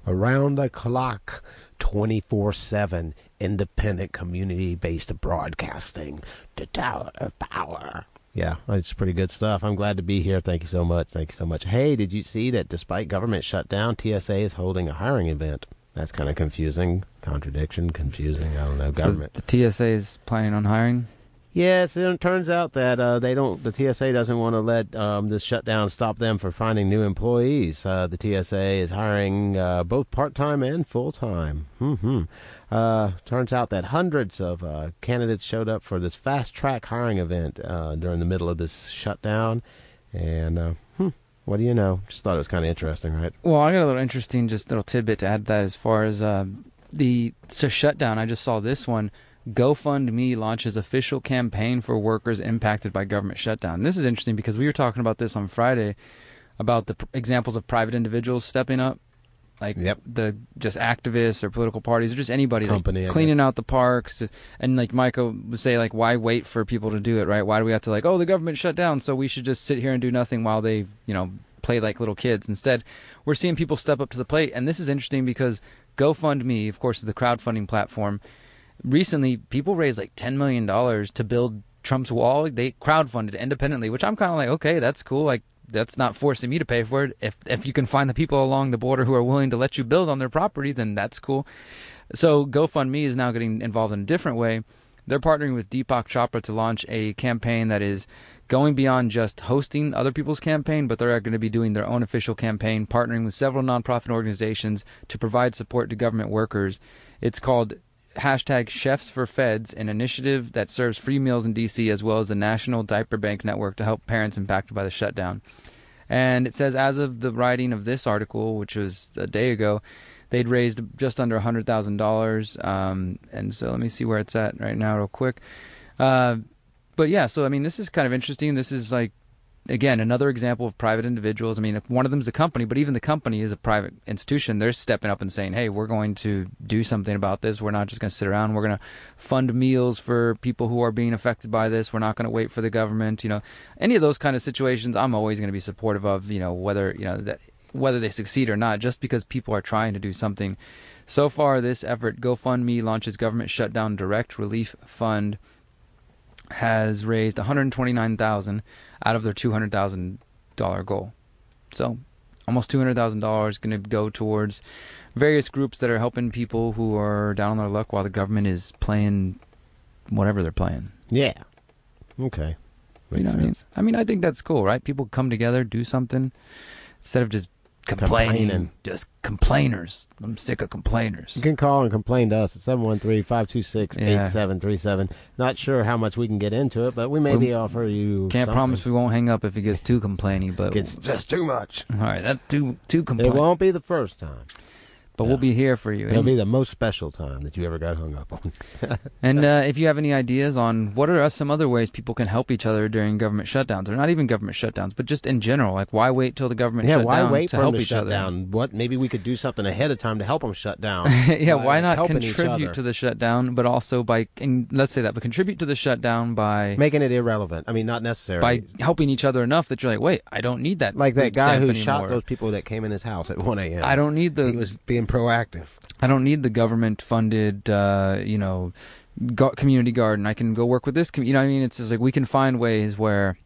Around the clock, 24/7, independent, community-based broadcasting, the Tower of Power. Yeah, it's pretty good stuff. I'm glad to be here. Thank you so much. Thank you so much. Hey, did you see that despite government shutdown, TSA is holding a hiring event? That's kind of confusing. contradiction, confusing. I don't know. So Government. the TSA is planning on hiring? Yes, it turns out that the TSA doesn't want to let this shutdown stop them from finding new employees. The TSA is hiring both part-time and full-time. Turns out that hundreds of candidates showed up for this fast-track hiring event during the middle of this shutdown. And what do you know? Just thought it was kind of interesting, right? Well, I got a little interesting, just little tidbit to add to that as far as the shutdown. I just saw this one. GoFundMe launches official campaign for workers impacted by government shutdown. This is interesting because we were talking about this on Friday about the examples of private individuals stepping up, like the just activists or political parties or just anybody Company, like cleaning out the parks. And like Micah would say, like, why wait for people to do it, right? Why do we have to like, oh, the government shut down, so we should just sit here and do nothing while they, play like little kids. Instead, we're seeing people step up to the plate. And this is interesting because GoFundMe, of course, is the crowdfunding platform. Recently, people raised like $10 million to build Trump's wall. They crowdfunded independently, which I'm kind of like, okay, that's cool. Like, that's not forcing me to pay for it. If you can find the people along the border who are willing to let you build on their property, then that's cool. So GoFundMe is now getting involved in a different way. They're partnering with Deepak Chopra to launch a campaign that is going beyond just hosting other people's campaign, but they're going to be doing their own official campaign, partnering with several nonprofit organizations to provide support to government workers. It's called #ChefsForFeds, an initiative that serves free meals in D.C. as well as the National Diaper Bank Network to help parents impacted by the shutdown. And it says as of the writing of this article, which was a day ago, they'd raised just under $100,000. And so let me see where it's at right now real quick. But yeah, so I mean, this is kind of interesting. This is like, again, another example of private individuals. I mean, one of them is a company, but even the company is a private institution. They're stepping up and saying, hey, we're going to do something about this. We're not just going to sit around. We're going to fund meals for people who are being affected by this. We're not going to wait for the government. Any of those kind of situations, I'm always going to be supportive of, whether they succeed or not, just because people are trying to do something. So far, this effort, GoFundMe launches government shutdown direct relief fund, has raised $129,000 out of their $200,000 goal. So almost $200,000 going to go towards various groups that are helping people who are down on their luck while the government is playing whatever they're playing. Yeah. Okay. You know what I mean? I mean, I think that's cool, right? People come together, do something instead of just complaining. Just complainers. I'm sick of complainers. You can call and complain to us at 713-526-8737. Not sure how much we can get into it, but we maybe offer you Can't something. promise we won't hang up if it gets too complaining, but It's just too much. all right, that's too complaining. It won't be the first time. But we'll be here for you. It'll be the most special time that you ever got hung up on. And if you have any ideas on what are some other ways people can help each other during government shutdowns, or not even government shutdowns, but just in general, like why wait till the government shut why down wait to for help them to each shut other? down? What maybe we could do something ahead of time to help them shut down. Yeah, why not helping each contribute other. to the shutdown, but also let's say that, but contribute to the shutdown by Making it irrelevant. I mean, not necessary. by helping each other enough that you're like, wait, I don't need that. Like that food guy stamp who anymore. shot those people that came in his house at 1 a.m. I don't need He was being proactive. I don't need the government-funded, community garden. I can go work with this. You know what I mean? It's just like we can find ways where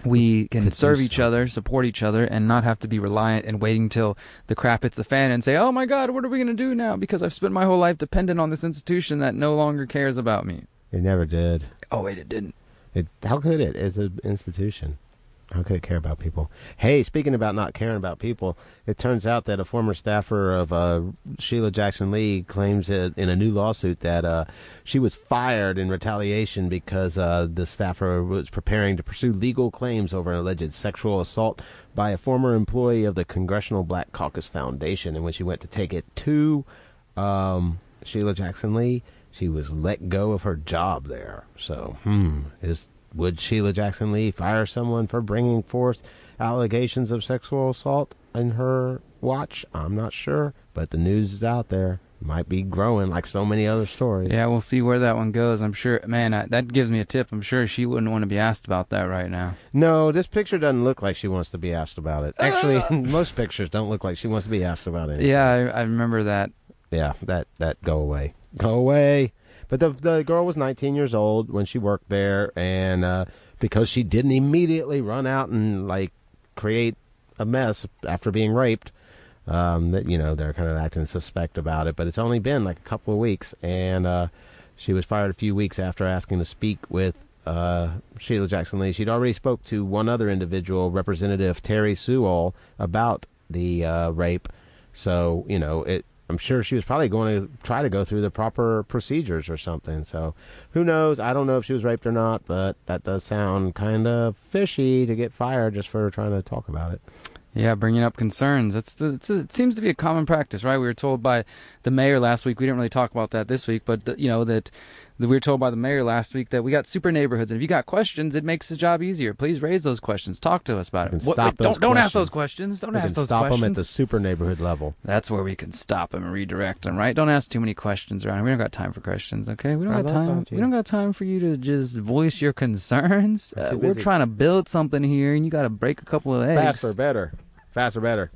we can serve each other, support each other, and not have to be reliant and waiting till the crap hits the fan and say, oh my God, what are we going to do now? Because I've spent my whole life dependent on this institution that no longer cares about me. It never did. Oh, wait, it didn't. How could it? It's an institution. How could it care about people? Hey, speaking about not caring about people, it turns out that a former staffer of Sheila Jackson Lee claims in a new lawsuit that she was fired in retaliation because the staffer was preparing to pursue legal claims over an alleged sexual assault by a former employee of the Congressional Black Caucus Foundation. And when she went to take it to Sheila Jackson Lee, she was let go of her job there. So, would Sheila Jackson Lee fire someone for bringing forth allegations of sexual assault in her watch? I'm not sure, but the news is out there. Might be growing like so many other stories. Yeah, we'll see where that one goes. I'm sure, man, that gives me a tip. I'm sure she wouldn't want to be asked about that right now. No, this picture doesn't look like she wants to be asked about it. Actually, most pictures don't look like she wants to be asked about it. Yeah, I remember that. Yeah, that go away. Go away. But the girl was 19 years old when she worked there, and because she didn't immediately run out and, create a mess after being raped, that, you know, they're kind of acting suspect about it. But it's only been like a couple of weeks, and she was fired a few weeks after asking to speak with Sheila Jackson Lee. She'd already spoke to one other individual, Representative Terry Sewell, about the rape. So, you know, I'm sure she was probably going to try to go through the proper procedures or something. So who knows? I don't know if she was raped or not, but that does sound kind of fishy to get fired just for trying to talk about it. Yeah, bringing up concerns. It seems to be a common practice, right? We were told by the mayor last week. We didn't really talk about that this week, but that we were told by the mayor last week that we got super neighborhoods, and if you got questions, it makes the job easier. Please raise those questions. Talk to us about it. Don't ask those questions. Don't ask those questions. Stop them at the super neighborhood level. That's where we can stop them and redirect them, right? Don't ask too many questions around here. We don't got time for questions, okay? We don't got time. We don't got time for you to just voice your concerns. We're trying to build something here, and you got to break a couple of eggs. Faster, better. Faster, better.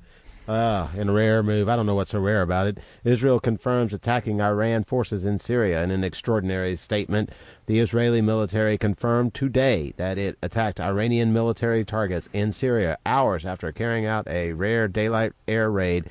In a rare move, I don't know what's so rare about it, Israel confirms attacking Iran forces in Syria. In an extraordinary statement, the Israeli military confirmed today that it attacked Iranian military targets in Syria hours after carrying out a rare daylight air raid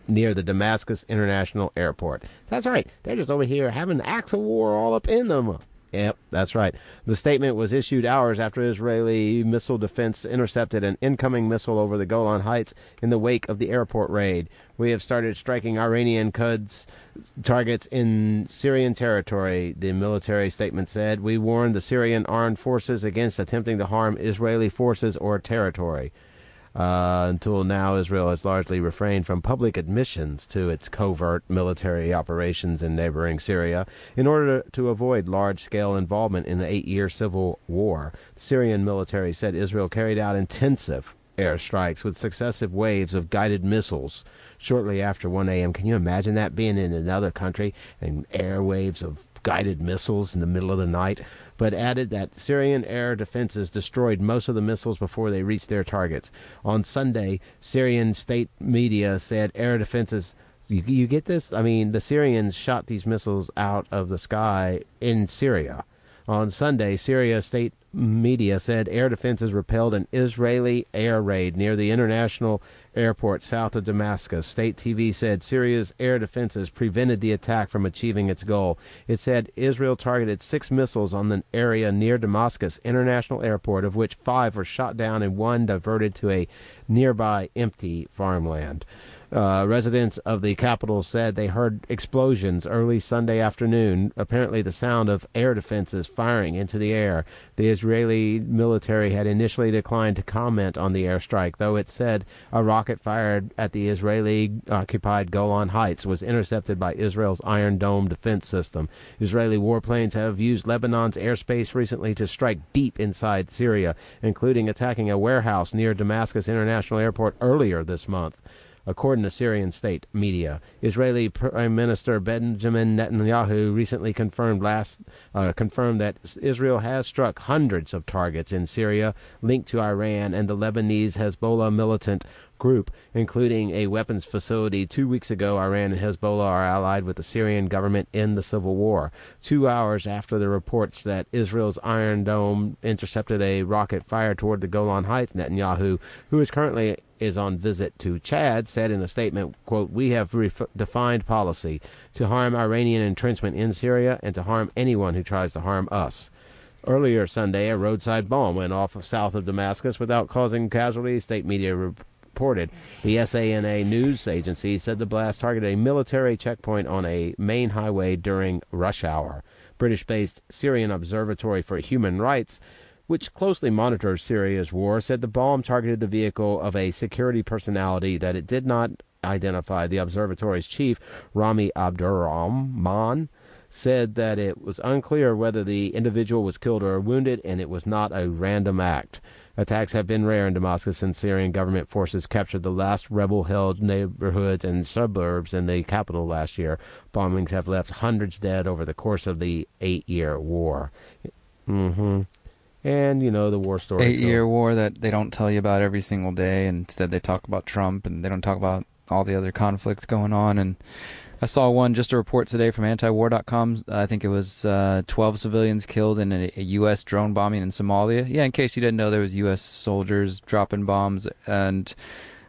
near the Damascus International Airport. That's right. They're just over here having acts of war all up in them. Yep, that's right. The statement was issued hours after Israeli missile defense intercepted an incoming missile over the Golan Heights in the wake of the airport raid. We have started striking Iranian Quds targets in Syrian territory, the military statement said. We warned the Syrian armed forces against attempting to harm Israeli forces or territory. Until now, Israel has largely refrained from public admissions to its covert military operations in neighboring Syria in order to avoid large-scale involvement in the 8-year civil war. The Syrian military said Israel carried out intensive airstrikes with successive waves of guided missiles shortly after 1 a.m. Can you imagine that, being in another country and air waves of guided missiles in the middle of the night? But added that Syrian air defenses destroyed most of the missiles before they reached their targets. On Sunday, Syrian state media said air defenses... You get this? I mean, the Syrians shot these missiles out of the sky in Syria. On Sunday, Syria state media said air defenses repelled an Israeli air raid near the international airport south of Damascus. State TV said Syria's air defenses prevented the attack from achieving its goal. It said Israel targeted 6 missiles on the area near Damascus International Airport, of which 5 were shot down and 1 diverted to a nearby empty farmland. Residents of the capital said they heard explosions early Sunday afternoon, apparently the sound of air defenses firing into the air. The Israeli military had initially declined to comment on the airstrike, though it said a rocket fired at the Israeli-occupied Golan Heights was intercepted by Israel's Iron Dome defense system. Israeli warplanes have used Lebanon's airspace recently to strike deep inside Syria, including attacking a warehouse near Damascus International Airport earlier this month. According to Syrian state media, Israeli Prime Minister Benjamin Netanyahu recently confirmed that Israel has struck hundreds of targets in Syria linked to Iran and the Lebanese Hezbollah militant group, including a weapons facility. 2 weeks ago, Iran and Hezbollah are allied with the Syrian government in the civil war. 2 hours after the reports that Israel's Iron Dome intercepted a rocket fired toward the Golan Heights, Netanyahu, who is currently on visit to Chad, said in a statement, quote, "We have defined policy to harm Iranian entrenchment in Syria and to harm anyone who tries to harm us." Earlier Sunday, a roadside bomb went off south of Damascus without causing casualties, state media reported. The SANA news agency said the blast targeted a military checkpoint on a main highway during rush hour. British-based Syrian Observatory for Human Rights, which closely monitors Syria's war, said the bomb targeted the vehicle of a security personality that it did not identify. The observatory's chief, Rami Abdurrahman, said that it was unclear whether the individual was killed or wounded, and it was not a random act. Attacks have been rare in Damascus since Syrian government forces captured the last rebel-held neighborhoods and suburbs in the capital last year. Bombings have left hundreds dead over the course of the 8-year war. And, you know, the war story. 8-year war that they don't tell you about every single day. And instead they talk about Trump, and they don't talk about all the other conflicts going on. And I saw just a report today from antiwar.com. I think it was 12 civilians killed in a U.S. drone bombing in Somalia. Yeah, in case you didn't know, there was U.S. soldiers dropping bombs. And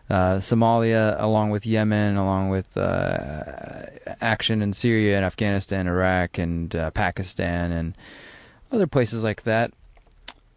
Somalia, along with Yemen, along with action in Syria and Afghanistan, Iraq, and Pakistan, and other places like that.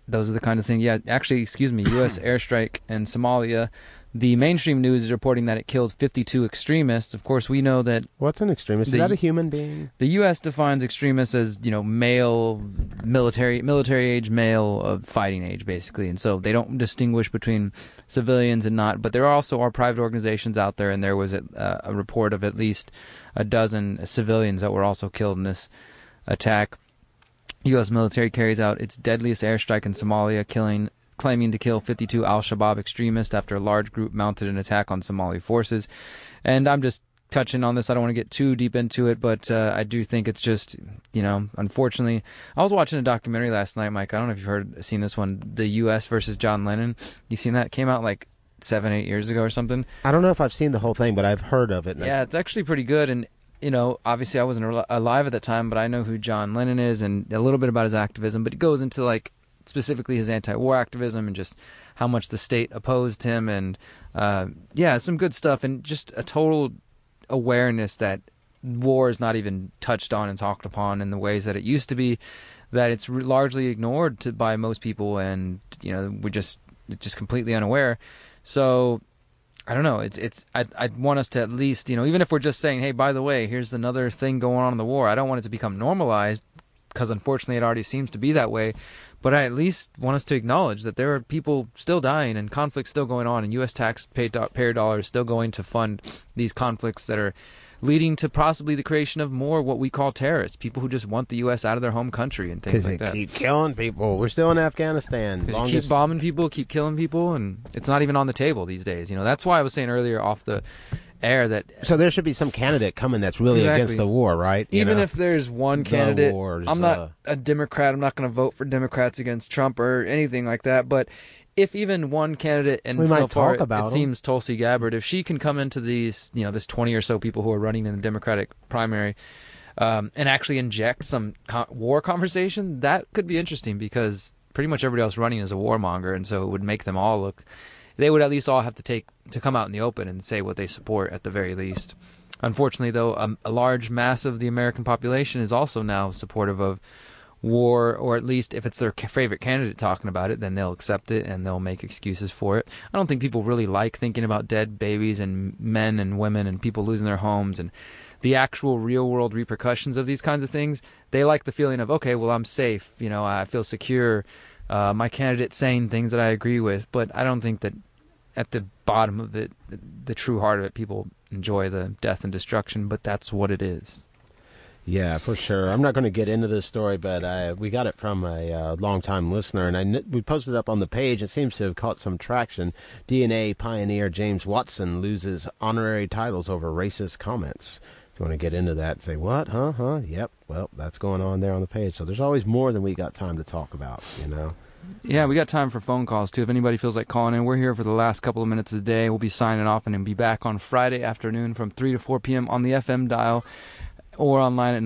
Those are the kind of things. Yeah, actually, excuse me, U.S. airstrike in Somalia. The mainstream news is reporting that it killed 52 extremists. Of course, we know that... What's an extremist? Is that a human being? The U.S. defines extremists as, male, military age male of fighting age, basically. And so they don't distinguish between civilians and not. But there also are private organizations out there, and there was a report of at least a dozen civilians that were also killed in this attack. U.S. military carries out its deadliest airstrike in Somalia, claiming to kill 52 al-Shabaab extremists after a large group mounted an attack on Somali forces. And I'm just touching on this. I don't want to get too deep into it, but I do think it's just, unfortunately. I was watching a documentary last night, Mike. I don't know if you've seen this one, The U.S. versus John Lennon. You seen that? It came out like 7-8 years ago or something. I don't know if I've seen the whole thing, but I've heard of it. Yeah, it's actually pretty good. And obviously I wasn't alive at the time, but I know who John Lennon is and a little bit about his activism. But it goes into specifically his anti-war activism and just how much the state opposed him, and some good stuff, and just a total awareness that war is not even touched on and talked upon in the ways that it used to be, that it's largely ignored by most people, and we're just completely unaware. So I don't know. I want us to at least, even if we're just saying, hey, by the way, here's another thing going on in the war. I don't want it to become normalized, because unfortunately it already seems to be that way. But I at least want us to acknowledge that there are people still dying and conflicts still going on, and U.S. taxpayer dollars still going to fund these conflicts that are leading to possibly the creation of more what we call terrorists, people who just want the U.S. out of their home country and things like that. Because they keep killing people. We're still in Afghanistan. Because you keep bombing people, keep killing people, and it's not even on the table these days. That's why I was saying earlier off the air that... So there should be some candidate coming that's really against the war, right? Even if there's one candidate, I'm not a Democrat, I'm not going to vote for Democrats against Trump or anything like that, but if even one candidate, and so far it seems Tulsi Gabbard, if she can come into these, this 20 or so people who are running in the Democratic primary, and actually inject some war conversation, that could be interesting, because pretty much everybody else running is a warmonger, and so it would make them all look... They would at least all have to come out in the open and say what they support at the very least. Unfortunately, though, a large mass of the American population is also now supportive of war, or at least if it's their favorite candidate talking about it, then they'll accept it and they'll make excuses for it. I don't think people really like thinking about dead babies and men and women and people losing their homes and the actual real-world repercussions of these kinds of things. They like the feeling of, okay, well, I'm safe, I feel secure, my candidate's saying things that I agree with, but I don't think that at the bottom of it, the true heart of it, people enjoy the death and destruction, but that's what it is. Yeah, for sure. I'm not going to get into this story, but we got it from a longtime listener, and we posted it up on the page. It seems to have caught some traction. DNA pioneer James Watson loses honorary titles over racist comments. If you want to get into that and say, what? Huh? Yep. Well, that's going on there on the page. So there's always more than we got time to talk about, Yeah, we got time for phone calls, too. If anybody feels like calling in, we're here for the last couple of minutes of the day. We'll be signing off and then be back on Friday afternoon from 3 to 4 p.m. on the FM dial or online at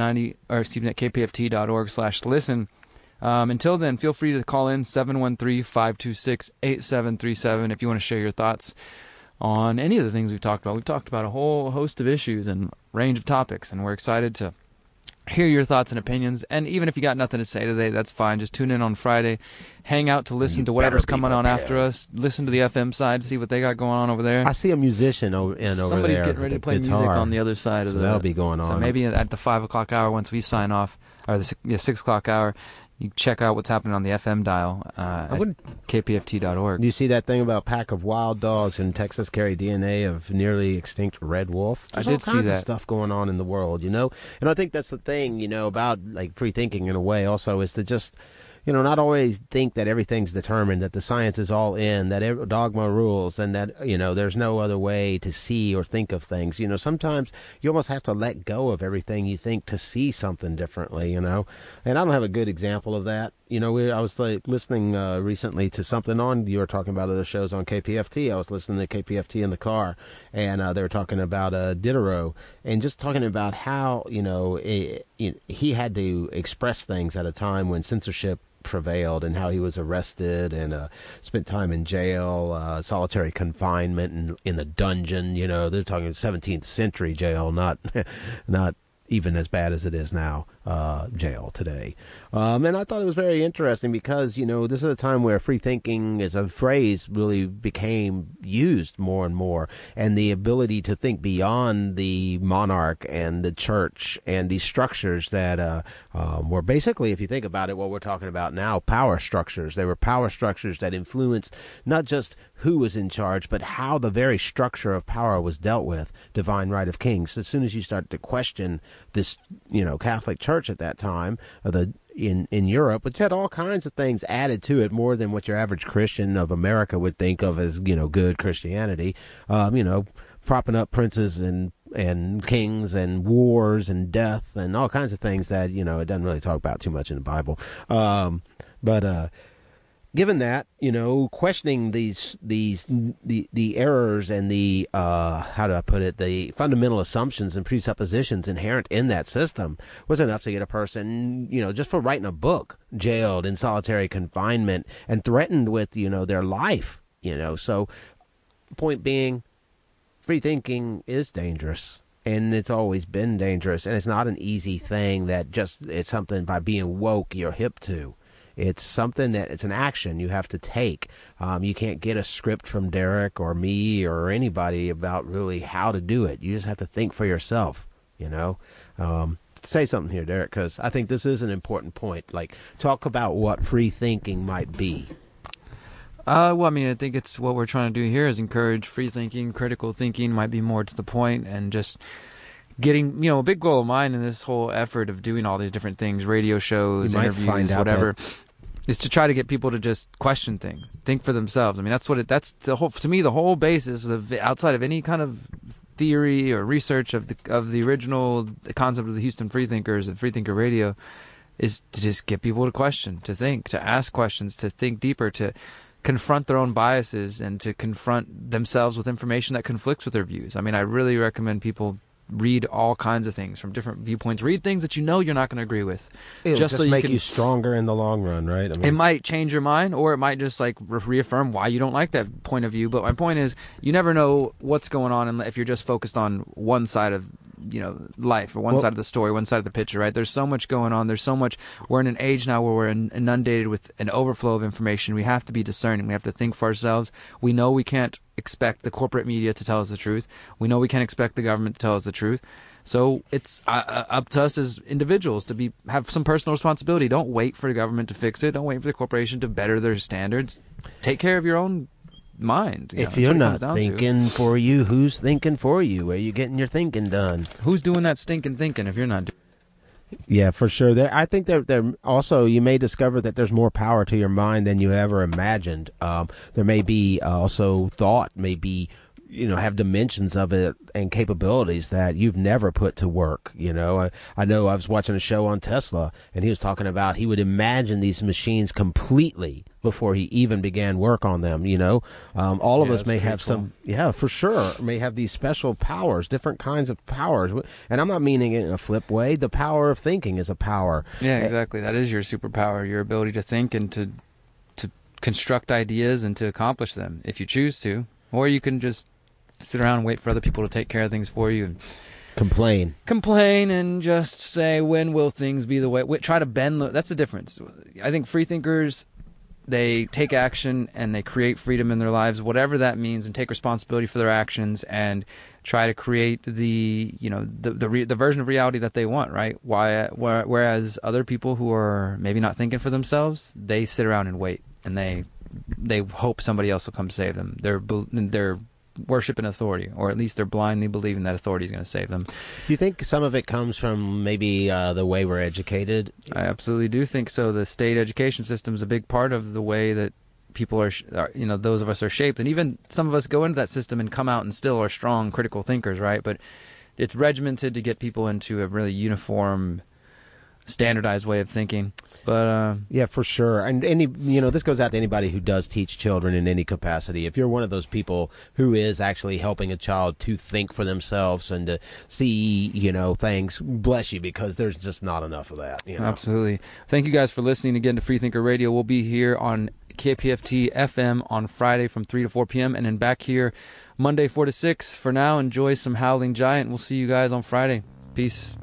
kpft.org/listen. Until then, feel free to call in 713-526-8737 if you want to share your thoughts on any of the things we've talked about. We've talked about a whole host of issues and range of topics, and we're excited to hear your thoughts and opinions. And even if you got nothing to say today, that's fine. Just tune in on Friday, hang out to listen to whatever's coming on after us, listen to the FM side, see what they got going on over there. I see a musician over Somebody's there. getting ready to play music on the other side of that'll be going on. So maybe at the 5 o'clock hour, once we sign off, or the 6 o'clock hour, you check out what's happening on the FM dial at kpft.org. Do you see that thing about pack of wild dogs in Texas carry DNA of nearly extinct red wolf? There's I did see that. All kinds of stuff going on in the world, And I think that's the thing, about like free thinking in a way also, is to just, not always think that everything's determined, that the science is all in, that dogma rules, and that, there's no other way to see or think of things. Sometimes you almost have to let go of everything you think to see something differently, And I don't have a good example of that. I was listening recently to something you were talking about other shows on KPFT. I was listening to KPFT in the car, and they were talking about Diderot, and just talking about how, he had to express things at a time when censorship prevailed, and how he was arrested and spent time in jail, solitary confinement in a dungeon. You know, they're talking 17th century jail, not not even as bad as it is now, jail today. And I thought it was very interesting because, you know, this is a time where free thinking as a phrase really became used more and more, and the ability to think beyond the monarch and the church and these structures that were basically, if you think about it, what we're talking about now, power structures. They were power structures that influenced not just who was in charge, but how the very structure of power was dealt with, divine right of kings. As soon as you start to question this, you know, Catholic Church at that time, in Europe, which had all kinds of things added to it, more than what your average Christian of America would think of as, you know, good Christianity, you know, propping up princes and kings and wars and death and all kinds of things that, you know, it doesn't really talk about too much in the Bible. But given that, you know, questioning the errors and the how do I put it, the fundamental assumptions and presuppositions inherent in that system was enough to get a person, you know, just for writing a book, jailed in solitary confinement and threatened with, you know, their life, you know. So point being, free thinking is dangerous. And it's always been dangerous. And it's not an easy thing that just, it's something by being woke you're hip to. It's something that it's an action you have to take. You can't get a script from Derrick or me or anybody about really how to do it. You just have to think for yourself, you know. Say something here, Derrick, because I think this is an important point. Like, talk about what free thinking might be. Well, I mean, I think it's what we're trying to do here is encourage free thinking, critical thinking might be more to the point, and just getting, you know, a big goal of mine in this whole effort of doing all these different things, radio shows, interviews, whatever, is to try to get people to just question things, think for themselves. I mean, that's the whole, to me, the whole basis of, outside of any kind of theory or research of the original concept of the Houston Freethinkers and Freethinker Radio, is to just get people to question, to think, to ask questions, to think deeper, to confront their own biases, and to confront themselves with information that conflicts with their views. I mean, I really recommend people read all kinds of things from different viewpoints. Read things that you know you're not going to agree with. It'll just so make you stronger in the long run, right? I mean, it might change your mind, or it might just like reaffirm why you don't like that point of view. But my point is, you never know what's going on if you're just focused on one side of, you know, life, or one side of the story, one side of the picture, right? There's so much going on. There's so much. We're in an age now where we're inundated with an overflow of information. We have to be discerning. We have to think for ourselves. We know we can't expect the corporate media to tell us the truth. We know we can't expect the government to tell us the truth. So it's up to us as individuals to have some personal responsibility. Don't wait for the government to fix it. Don't wait for the corporation to better their standards. Take care of your own mind. If you're not thinking for you, who's thinking for you? Where are you getting your thinking done? Who's doing that stinking thinking if you're not doing? Yeah, for sure. I think there also, you may discover that there's more power to your mind than you ever imagined. There may be also thought, maybe, you know, have dimensions of it and capabilities that you've never put to work. You know, I know I was watching a show on Tesla, and he was talking about he would imagine these machines completely before he even began work on them. You know, all of us may have some, for sure, may have these special powers, different kinds of powers. And I'm not meaning it in a flip way. The power of thinking is a power. Yeah, exactly. That is your superpower, your ability to think and to construct ideas and to accomplish them if you choose to. Or you can just sit around and wait for other people to take care of things for you and complain and just say, when will things be the way? Try to bend. That's the difference. I think free thinkers, they take action and they create freedom in their lives, whatever that means, and take responsibility for their actions and try to create the version of reality that they want, right? Whereas other people who are maybe not thinking for themselves, they sit around and wait, and they hope somebody else will come save them. They're worshiping authority, or at least they're blindly believing that authority is going to save them. Do you think some of it comes from maybe the way we're educated? I absolutely do think so. The state education system is a big part of the way that people are, you know, those of us are shaped. And even some of us go into that system and come out and still are strong critical thinkers, right? But it's regimented to get people into a really uniform standardized way of thinking. But yeah, for sure. And this goes out to anybody who does teach children in any capacity. If you're one of those people who is actually helping a child to think for themselves and to see, things, bless you, because there's just not enough of that. Absolutely. Thank you guys for listening again to Freethinker Radio. We'll be here on KPFT FM on Friday from 3 to 4 p.m. and then back here Monday 4 to 6. For now, enjoy some Howling Giant. We'll see you guys on Friday. Peace.